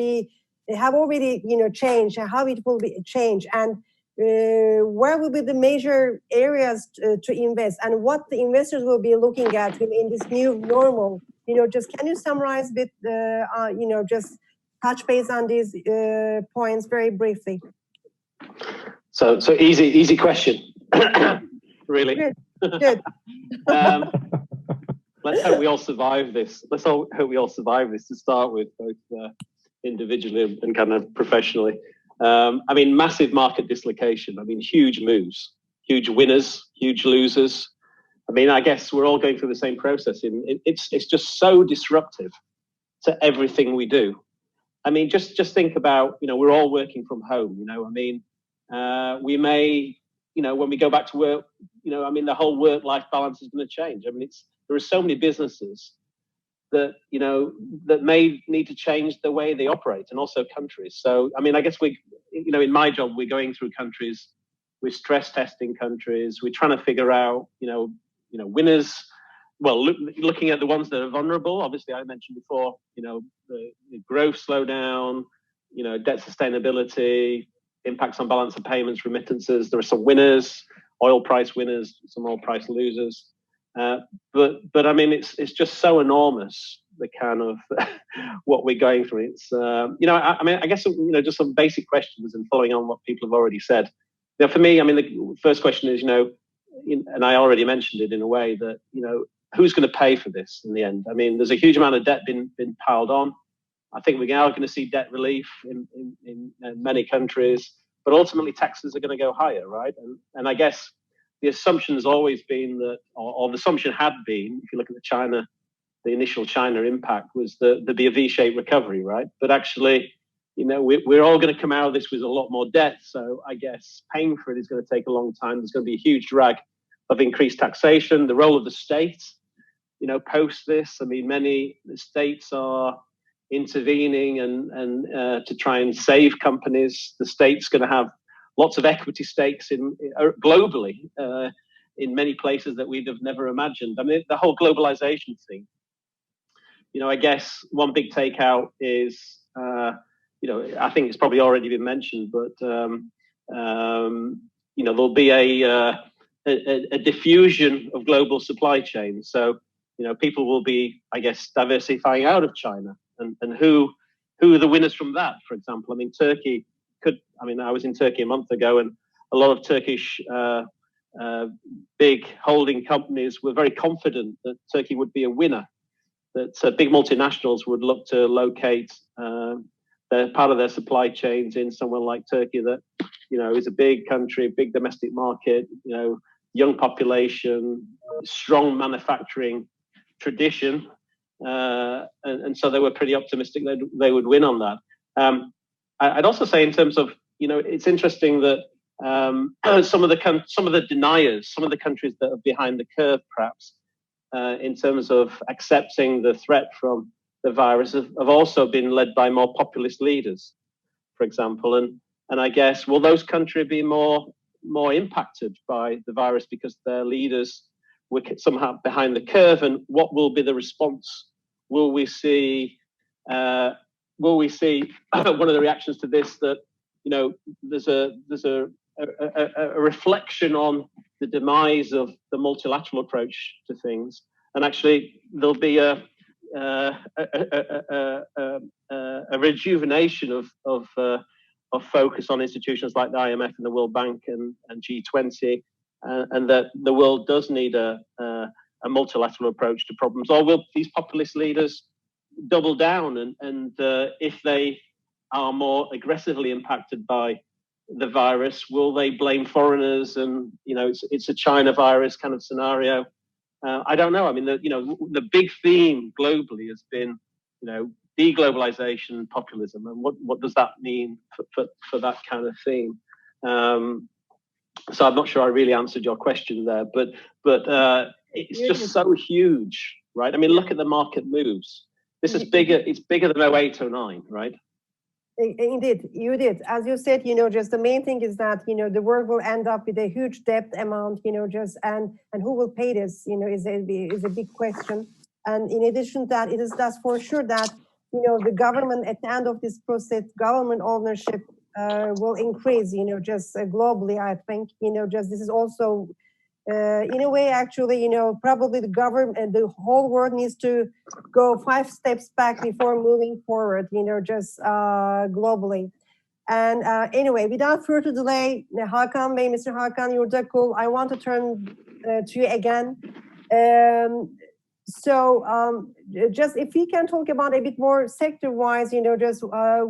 have already, changed, how it will be changed, and where will be the major areas to invest, and what the investors will be looking at in this new normal. Just can you summarize a bit, just touch base on these points very briefly? So easy question. Really. Good. Let's hope we all survive this. Let's hope we all survive this to start with, both individually and kind of professionally. I mean, massive market dislocation. I mean, huge moves, huge winners, huge losers. I mean, I guess we're all going through the same process. It's just so disruptive to everything we do. I mean, just think about, we're all working from home. I mean, we may, when we go back to work, I mean, the whole work-life balance is going to change. I mean, there are so many businesses that, that may need to change the way they operate, and also countries. So, I mean, I guess in my job, we're going through countries, we're stress testing countries, we're trying to figure out, winners. Well, looking at the ones that are vulnerable. Obviously, I mentioned before, the growth slowdown, debt sustainability, impacts on balance of payments, remittances. There are some winners, oil price winners, some oil price losers. But I mean, it's just so enormous, the kind of what we're going through. It's I mean, I guess just some basic questions and following on what people have already said. For me, I mean, the first question is, and I already mentioned it in a way that who's going to pay for this in the end? I mean, there's a huge amount of debt been piled on. I think we are going to see debt relief in many countries, but ultimately taxes are going to go higher, right? And I guess the assumption has always been that, or the assumption had been, if you look at the initial China impact, was that there'd be a V-shaped recovery, right? But actually, we're all going to come out of this with a lot more debt. So I guess paying for it is going to take a long time. There's going to be a huge drag of increased taxation. The role of the state, post this, I mean, many states are intervening and to try and save companies. The state's going to have lots of equity stakes globally in many places that we'd have never imagined. I mean, the whole globalization thing. I guess one big takeout is, I think it's probably already been mentioned, but there'll be a diffusion of global supply chains. So people will be, I guess, diversifying out of China. And who are the winners from that, for example? I mean, Turkey I was in Turkey a month ago, and a lot of Turkish big holding companies were very confident that Turkey would be a winner, that big multinationals would look to locate part of their supply chains in somewhere like Turkey that, is a big country, big domestic market, young population, strong manufacturing tradition. And so they were pretty optimistic they would win on that. I'd also say in terms of, it's interesting that some of the deniers, some of the countries that are behind the curve, perhaps, in terms of accepting the threat from the virus, have also been led by more populist leaders, for example. And I guess, will those countries be more impacted by the virus because their leaders were somehow behind the curve? And what will be the response? Will we see one of the reactions to this that there's a reflection on the demise of the multilateral approach to things, and actually there'll be a rejuvenation of focus on institutions like the IMF and the World Bank and G20, and that the world does need a multilateral approach to problems? Or will these populist leaders double down and if they are more aggressively impacted by the virus, will they blame foreigners and it's a China virus kind of scenario? I don't know. I mean, the big theme globally has been deglobalization, populism, and what does that mean for that kind of theme? So I'm not sure I really answered your question there, but it's just so huge, right? I mean, look at the market moves. This is bigger. It's bigger than 08, 09, right? Indeed, you did. As you said, just the main thing is that, the world will end up with a huge debt amount, and who will pay this, is a big question. And in addition to that, that's for sure that, the government at the end of this process, government ownership will increase, just globally, I think, this is also, in a way, actually, probably the government, the whole world needs to go 5 steps back before moving forward, just globally. And anyway, without further delay, Hakan Bey, Mr. Hakan Yurdakul, I want to turn to you again. So just if we can talk about a bit more sector-wise, just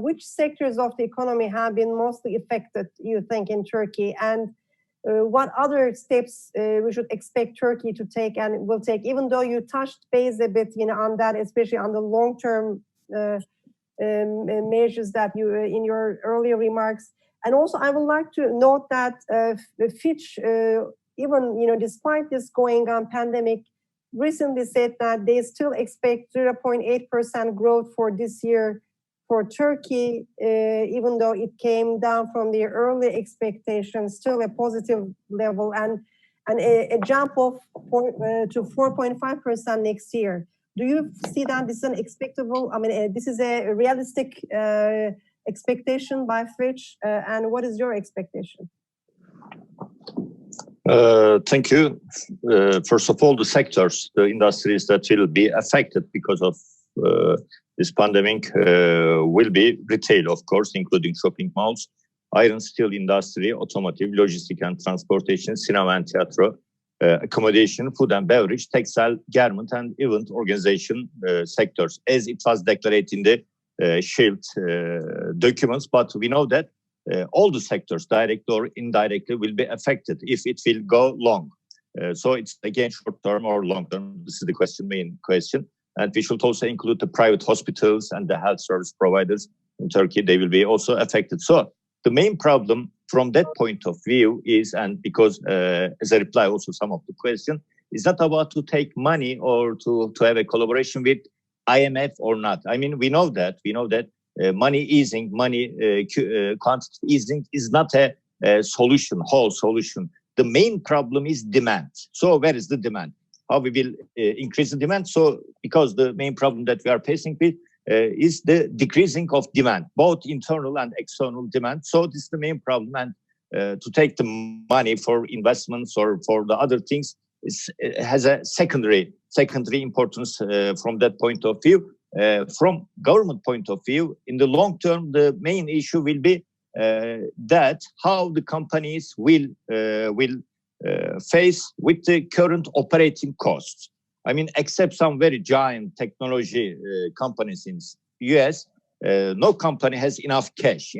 which sectors of the economy have been mostly affected, you think, in Turkey, and what other steps we should expect Turkey to take and will take, even though you touched base a bit, on that, especially on the long-term measures that you in your earlier remarks. And also, I would like to note that Fitch, even despite this going on pandemic, recently said that they still expect 0.8% growth for this year for Turkey, even though it came down from the early expectations, still a positive level, and a jump of to 4.5% next year. Do you see that this is an expectable? I mean, this is a realistic expectation by Fitch, and what is your expectation? Thank you. First of all, the sectors, the industries that will be affected because of this pandemic will be retail, of course, including shopping malls, iron steel industry, automotive, logistics and transportation, cinema and theatre, accommodation, food and beverage, textile, garment, and event organization sectors, as it was declared in the Shield documents. But we know that all the sectors, directly or indirectly, will be affected if it will go long. So it's again short term or long term. This is the main question. And we should also include the private hospitals and the health service providers in Turkey. They will be also affected. So the main problem from that point of view is, and because as a reply also some of the question, is not about to take money or to have a collaboration with IMF or not. I mean, we know that money easing, quantitative easing is not a solution, whole solution. The main problem is demand. So where is the demand? How we will increase the demand? So because the main problem that we are facing with is the decreasing of demand, both internal and external demand. So this is the main problem. And to take the money for investments or for the other things has a secondary importance from that point of view. From government point of view, in the long term, the main issue will be that how the companies will face with the current operating costs. I mean, except some very giant technology companies in US, no company has enough cash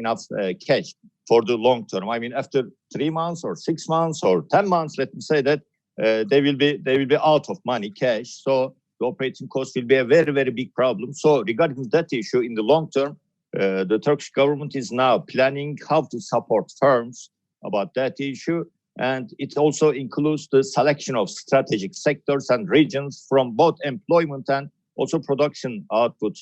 for the long term. I mean, after 3 months or 6 months or 10 months, let me say that they will be out of money, cash. So the operating cost will be a very, very big problem. So regarding that issue in the long term, the Turkish government is now planning how to support firms about that issue. And it also includes the selection of strategic sectors and regions from both employment and also production output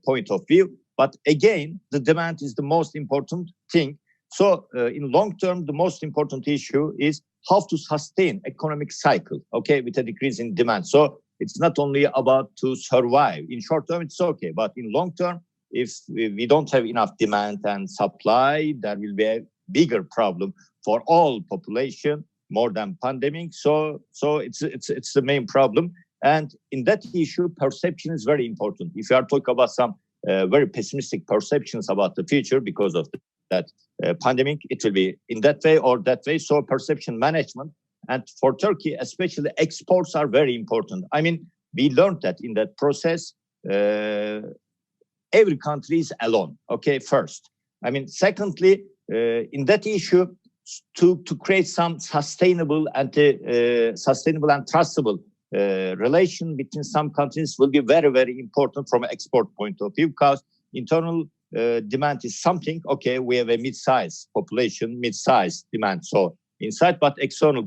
point of view. But again, the demand is the most important thing. So in long term, the most important issue is how to sustain economic cycle, okay, with a decrease in demand. So it's not only about to survive. In short term, it's okay. But in long term, if we don't have enough demand and supply, there will be a bigger problem for all population, more than pandemic. So it's the main problem. And in that issue, perception is very important. If you are talking about some very pessimistic perceptions about the future because of that pandemic, it will be in that way or that way. So perception management, and for Turkey, especially exports are very important. I mean, we learned that in that process, every country is alone. Okay, first. I mean, secondly, in that issue, to create some sustainable and trustable relation between some countries will be very, very important from an export point of view, because internal demand is something, okay, we have a mid-size population, mid-size demand, so inside, but external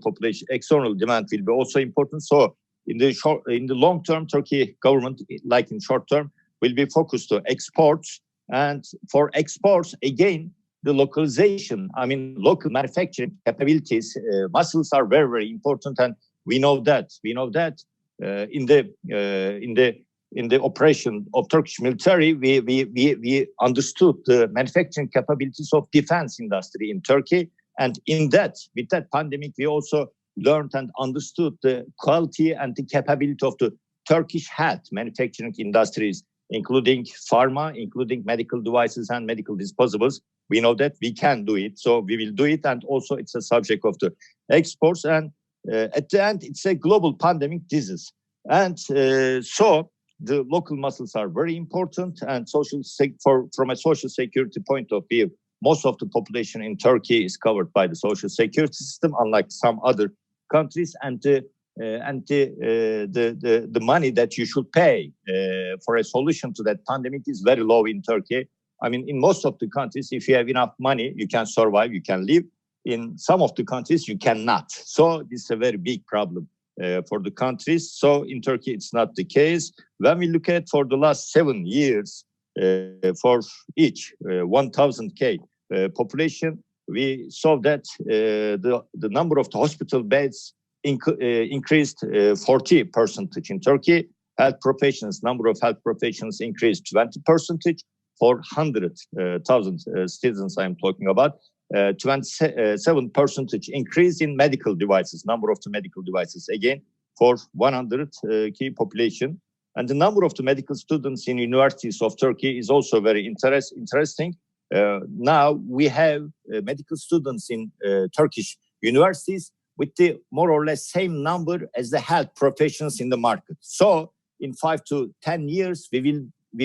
demand will be also important. So in the long term, Turkey government, like in short term, will be focused on exports. And for exports, again, the localization, I mean, local manufacturing capabilities, muscles are very, very important. And we know that in the operation of Turkish military, we understood the manufacturing capabilities of defense industry in Turkey. And with that pandemic, we also learned and understood the quality and the capability of the Turkish health manufacturing industries, including pharma, including medical devices and medical disposables. We know that we can do it, so we will do it. And also it's a subject of the exports. And at the end, it's a global pandemic disease. And so the local muscles are very important. And from a social security point of view, most of the population in Turkey is covered by the social security system, unlike some other countries. And the money that you should pay for a solution to that pandemic is very low in Turkey. I mean, in most of the countries, if you have enough money, you can survive, you can live. In some of the countries, you cannot. So this is a very big problem for the countries. So in Turkey, it's not the case. When we look at for the last 7 years, for each 1,000K population, we saw that the number of the hospital beds increased 40% in Turkey. Number of health professions increased 20%. For 100,000 citizens I'm talking about, 27% increase in medical devices, number of the medical devices, again, for 100K population. And the number of the medical students in universities of Turkey is also very interesting. Now we have medical students in Turkish universities with the more or less same number as the health professions in the market. So in 5 to 10 years, we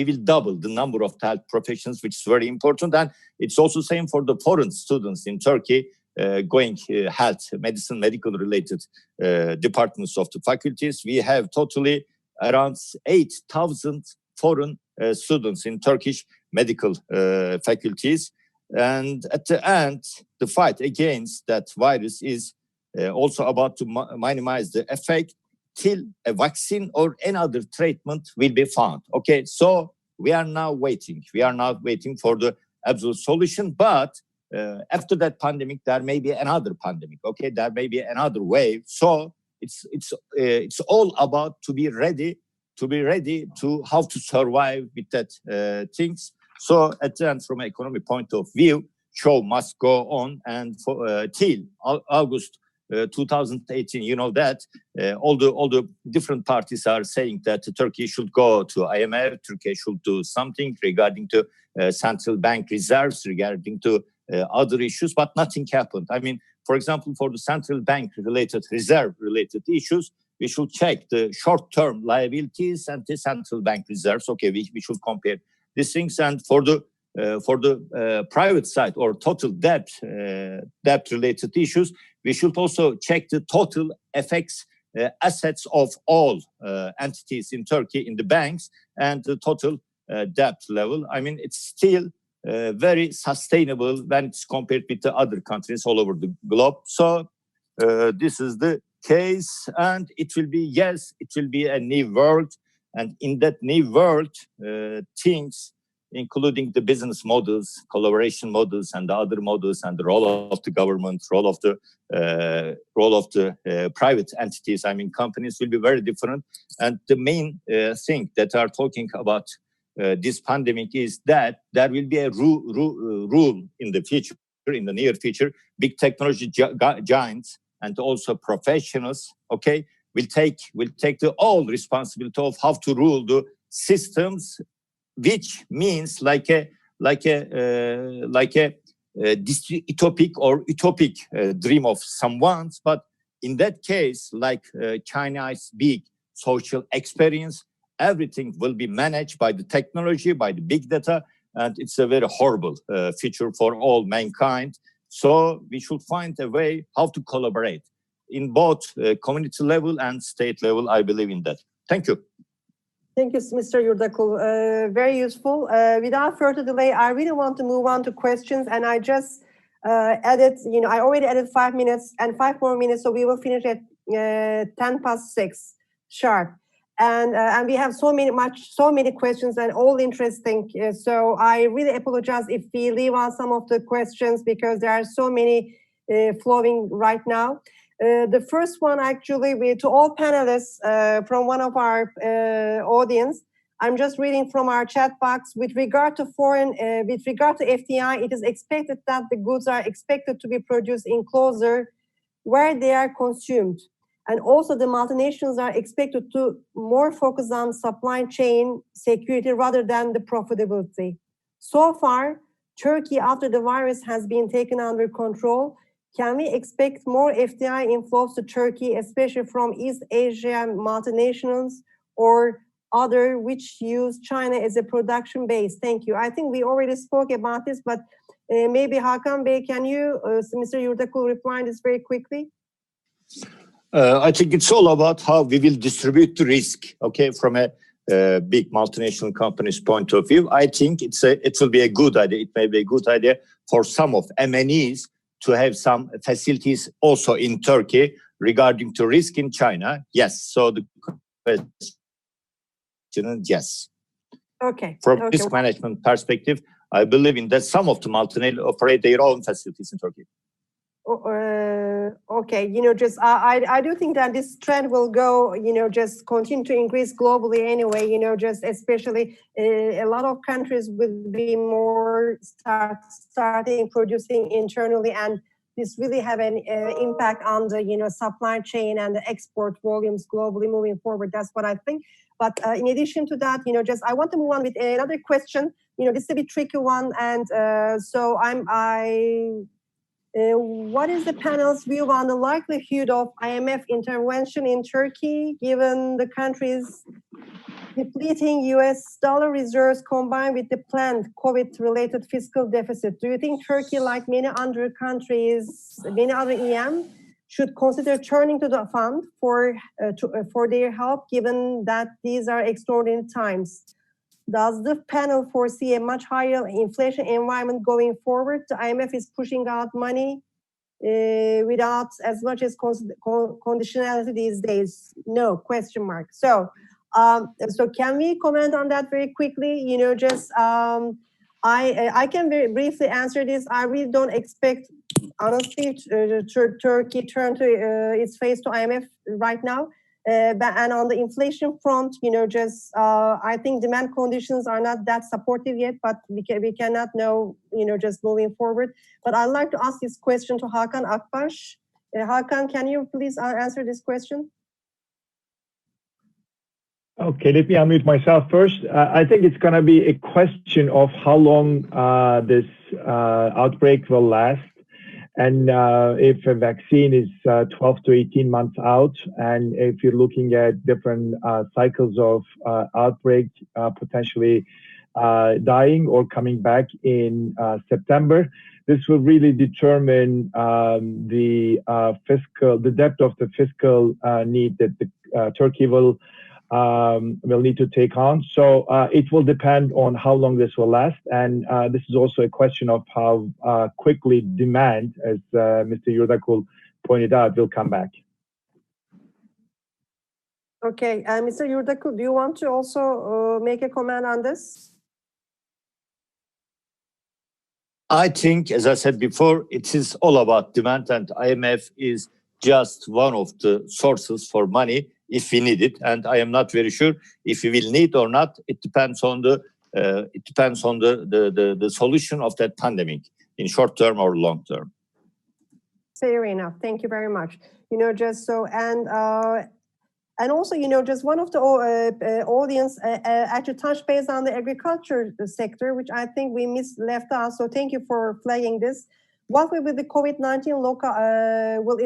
will double the number of health professions, which is very important. And it's also same for the foreign students in Turkey going health, medicine, medical related departments of the faculties. We have totally around 8,000 foreign students in Turkish medical faculties. And at the end, the fight against that virus is also about to minimize the effect till a vaccine or any other treatment will be found. Okay, so we are now waiting. We are not waiting for the absolute solution, but after that pandemic, there may be another pandemic. Okay, there may be another wave. So it's all about to be ready to how to survive with that things. So at the end, from an economic point of view, show must go on, and for till August 2018, you know that all the different parties are saying that Turkey should go to IMF, Turkey should do something regarding to central bank reserves, regarding to other issues, but nothing happened. I mean, for example, for the central bank related reserve related issues, we should check the short-term liabilities and the central bank reserves. Okay, we should compare these things. And for the private side or total debt related issues, we should also check the total FX assets of all entities in Turkey in the banks and the total debt level. I mean, it's still very sustainable when it's compared with the other countries all over the globe. So this is the case, and it will be a new world. And in that new world, things, including the business models, collaboration models, and the other models, and the role of the government, role of the private entities, I mean, companies, will be very different. And the main thing that are talking about this pandemic is that there will be a rule in the future, in the near future. Big technology giants and also professionals, okay, will take the all responsibility of how to rule the systems, which means like a dystopic or utopic dream of someone's. But in that case, like China's big social experience, everything will be managed by the technology, by the big data, and it's a very horrible future for all mankind. So we should find a way how to collaborate in both community level and state level. I believe in that. Thank you. Thank you, Mr. Yurdakul. Very useful. Without further delay, I really want to move on to questions, and I just added, I already added 5 minutes and 5 more minutes, so we will finish at 6:10 sharp. And we have so many questions and all interesting. So I really apologize if we leave out some of the questions because there are so many flowing right now. The first one, actually, to all panelists from one of our audience, I'm just reading from our chat box. With regard to FDI, it is expected that the goods are expected to be produced in closer where they are consumed. And also the multinationals are expected to more focus on supply chain security rather than the profitability. So far, Turkey, after the virus has been taken under control, can we expect more FDI inflows to Turkey, especially from East Asian multinationals or other which use China as a production base? Thank you. I think we already spoke about this, but maybe Hakan Bey, can you, Mr. Yurdakul, reply this very quickly? I think it's all about how we will distribute the risk, okay, from a big multinational company's point of view. I think it will be a good idea. It may be a good idea for some of MNEs to have some facilities also in Turkey regarding to risk in China. Yes. So the question, yes. Okay. From risk management perspective, I believe in that some of the multinationals operate their own facilities in Turkey. Okay, I do think that this trend will go, just continue to increase globally anyway, just especially a lot of countries will be more starting producing internally, and this really have an impact on the, supply chain and the export volumes globally moving forward. That's what I think. But in addition to that, I want to move on with another question. This is a bit tricky one, and so What is the panel's view on the likelihood of IMF intervention in Turkey, given the country's depleting US dollar reserves combined with the planned COVID-related fiscal deficit? Do you think Turkey, like many other countries, many other EM, should consider turning to the fund for their help, given that these are extraordinary times? Does the panel foresee a much higher inflation environment going forward? The IMF is pushing out money without as much as conditionality these days. No, question mark. So can we comment on that very quickly? You know, just I can very briefly answer this. I really don't expect, honestly, Turkey turn to its face to IMF right now. And on the inflation front, you know, just I think demand conditions are not that supportive yet, but we cannot know, you know, just moving forward. But I'd like to ask this question to Hakan Akbaş. Hakan, can you please answer this question? Okay, let me unmute myself first. I think it's going to be a question of how long this outbreak will last. And if a vaccine is 12 to 18 months out, and if you're looking at different cycles of outbreak potentially dying or coming back in September, this will really determine the depth of the fiscal need that Turkey will need to take on. So it will depend on how long this will last. And this is also a question of how quickly demand, as Mr. Yurdakul pointed out, will come back. Okay, Mr. Yurdakul, do you want to also make a comment on this? I think, as I said before, it is all about demand, and IMF is just one of the sources for money if we need it, and I am not very sure if we will need or not. It depends on the solution of that pandemic in short term or long term. Fair enough. Thank you very much. You know, just so and also, you know, just one of the audience actually touched base on the agriculture sector, which I think we left out. So thank you for flagging this. What will be the COVID-19 will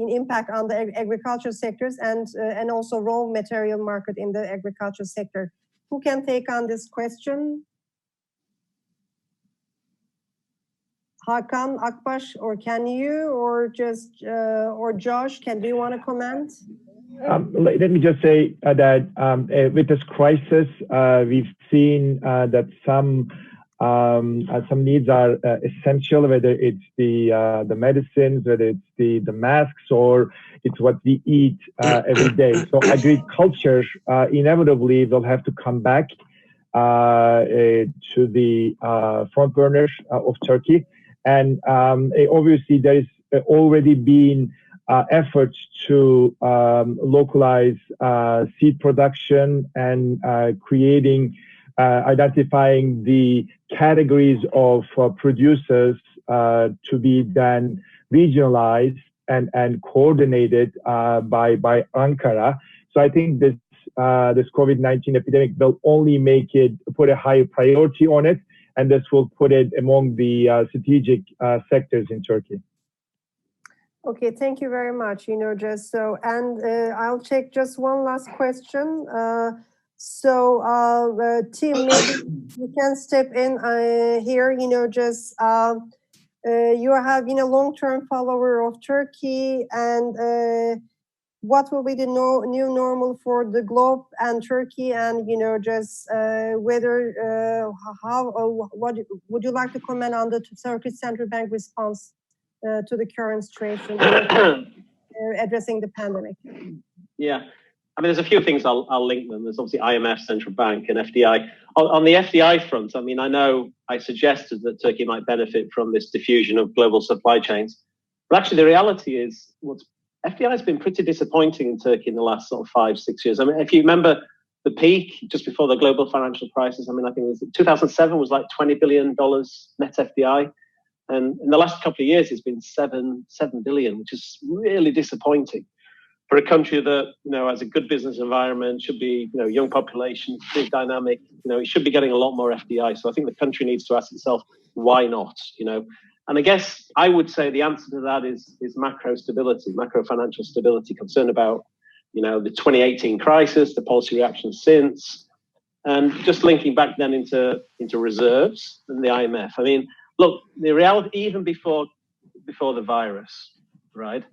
impact on the agriculture sectors and also raw material market in the agriculture sector? Who can take on this question? Hakan, Akbaş, or can you, or just, or Josh, do you want to comment? Let me just say that with this crisis, we've seen that some needs are essential, whether it's the medicines, whether it's the masks, or it's what we eat every day. So agriculture inevitably will have to come back to the front burners of Turkey. And obviously there is already been efforts to localize seed production and identifying the categories of producers to be then regionalized and coordinated by Ankara. So I think this COVID-19 epidemic will only put a higher priority on it, and this will put it among the strategic sectors in Turkey. Okay, thank you very much. You know, just so, and I'll check just one last question. Tim, maybe you can step in here. You know, just you have been a long-term follower of Turkey, and what will be the new normal for the globe and Turkey? And you know, just whether what would you like to comment on the Turkish Central Bank response to the current situation, addressing the pandemic? Yeah, I mean, there's a few things I'll link them. There's obviously IMF, Central Bank, and FDI. On the FDI front, I mean, I know I suggested that Turkey might benefit from this diffusion of global supply chains, but actually the reality is FDI has been pretty disappointing in Turkey in the last sort of 5-6 years. I mean, if you remember the peak just before the global financial crisis, I mean, I think it was 2007 was like $20 billion net FDI. And in the last couple of years, it's been 7 billion, which is really disappointing for a country that, you know, has a good business environment, should be, you know, young population, big dynamic, you know, it should be getting a lot more FDI. So I think the country needs to ask itself, why not? You know, And I guess I would say the answer to that is macro stability, macro financial stability, concern about, you know, the 2018 crisis, the policy reaction since, and just linking back then into reserves and the IMF. I mean, look, the reality, even before the virus, right?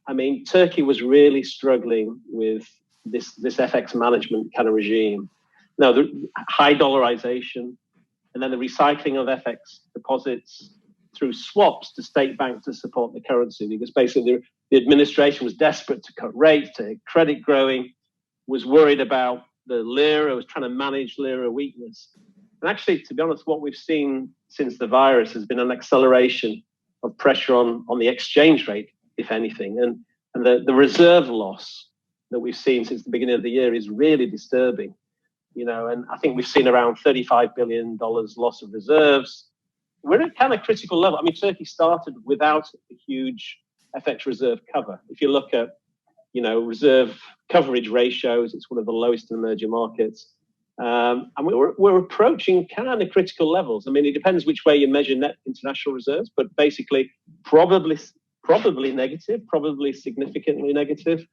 I mean, Turkey was really struggling with this FX management kind of regime. Now, the high dollarization, and then the recycling of FX deposits through swaps to state banks to support the currency, because basically the administration was desperate to cut rates, to credit growing, was worried about the lira, was trying to manage lira weakness. And actually, to be honest, what we've seen since the virus has been an acceleration of pressure on the exchange rate, if anything. And the reserve loss that we've seen since the beginning of the year is really disturbing. You know, and I think we've seen around $35 billion loss of reserves. We're at a kind of critical level. I mean, Turkey started without a huge FX reserve cover. If you look at, you know, reserve coverage ratios, it's one of the lowest in emerging markets. And we're approaching kind of critical levels. I mean, it depends which way you measure net international reserves, but basically probably negative, probably significantly negative.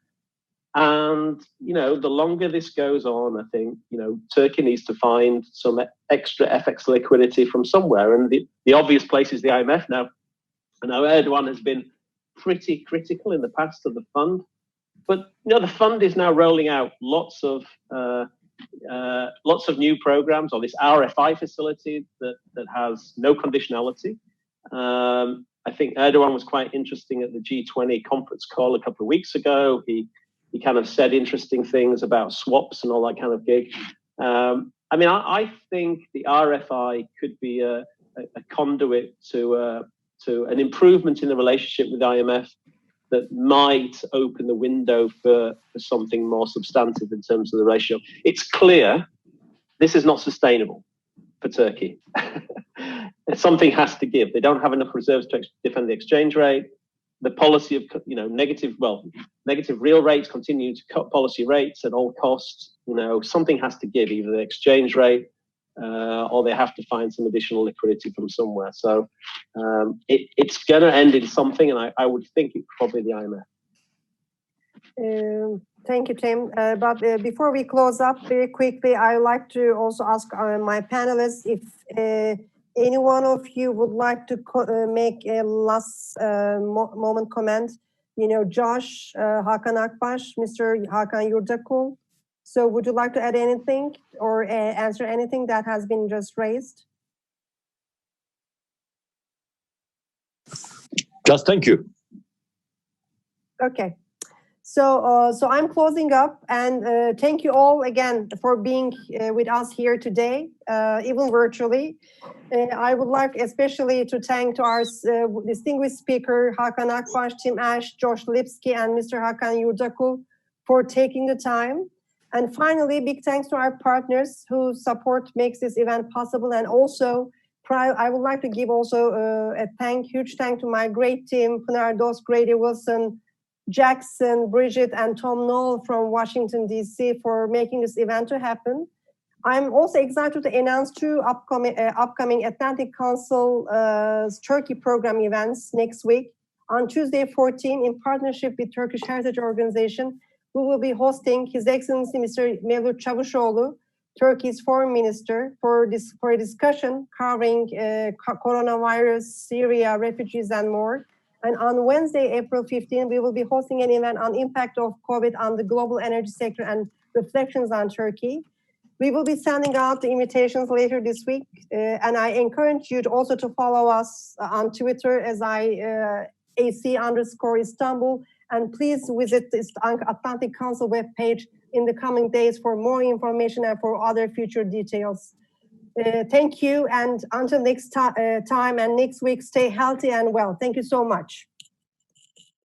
And, you know, the longer this goes on, I think, you know, Turkey needs to find some extra FX liquidity from somewhere. And the obvious place is the IMF now. I know Erdogan has been pretty critical in the past of the fund. But, you know, the fund is now rolling out lots of new programs, or this RFI facility that has no conditionality. I think Erdogan was quite interesting at the G20 conference call a couple of weeks ago. He kind of said interesting things about swaps and all that kind of gig. I mean, I think the RFI could be a conduit to an improvement in the relationship with the IMF that might open the window for something more substantive in terms of the ratio. It's clear this is not sustainable for Turkey. Something has to give. They don't have enough reserves to defend the exchange rate. The policy of, you know, negative real rates, continue to cut policy rates at all costs. You know, something has to give, either the exchange rate or they have to find some additional liquidity from somewhere. So it's going to end in something, and I would think it's probably the IMF. Thank you, Tim. But before we close up very quickly, I would like to also ask my panelists if any one of you would like to make a last moment comment. You know, Josh, Hakan Akbaş, Mr. Hakan Yurdakul. So would you like to add anything or answer anything that has been just raised? Just thank you. Okay. So I'm closing up, and thank you all again for being with us here today, even virtually. I would like especially to thank our distinguished speaker, Hakan Akbaş, Tim Ash, Josh Lipsky, and Mr. Hakan Yurdakul for taking the time. And finally, big thanks to our partners whose support makes this event possible. And also, I would like to give also a huge thank to my great team, Pınar Dost, Grady Wilson, Jackson, Bridget, and Tom Knoll from Washington, D.C. for making this event to happen. I'm also excited to announce two upcoming Atlantic Council Turkey program events next week. On Tuesday 14, in partnership with Turkish Heritage Organization, we will be hosting His Excellency Mr. Mevlut Çavuşoğlu, Turkey's Foreign Minister, for a discussion covering coronavirus, Syria, refugees, and more. And on Wednesday, April 15, we will be hosting an event on impact of COVID on the global energy sector and reflections on Turkey. We will be sending out the invitations later this week, and I encourage you to also to follow us on Twitter as AC_Istanbul, and please visit the Atlantic Council webpage in the coming days for more information and for other future details. Thank you, and until next time and next week, stay healthy and well. Thank you so much.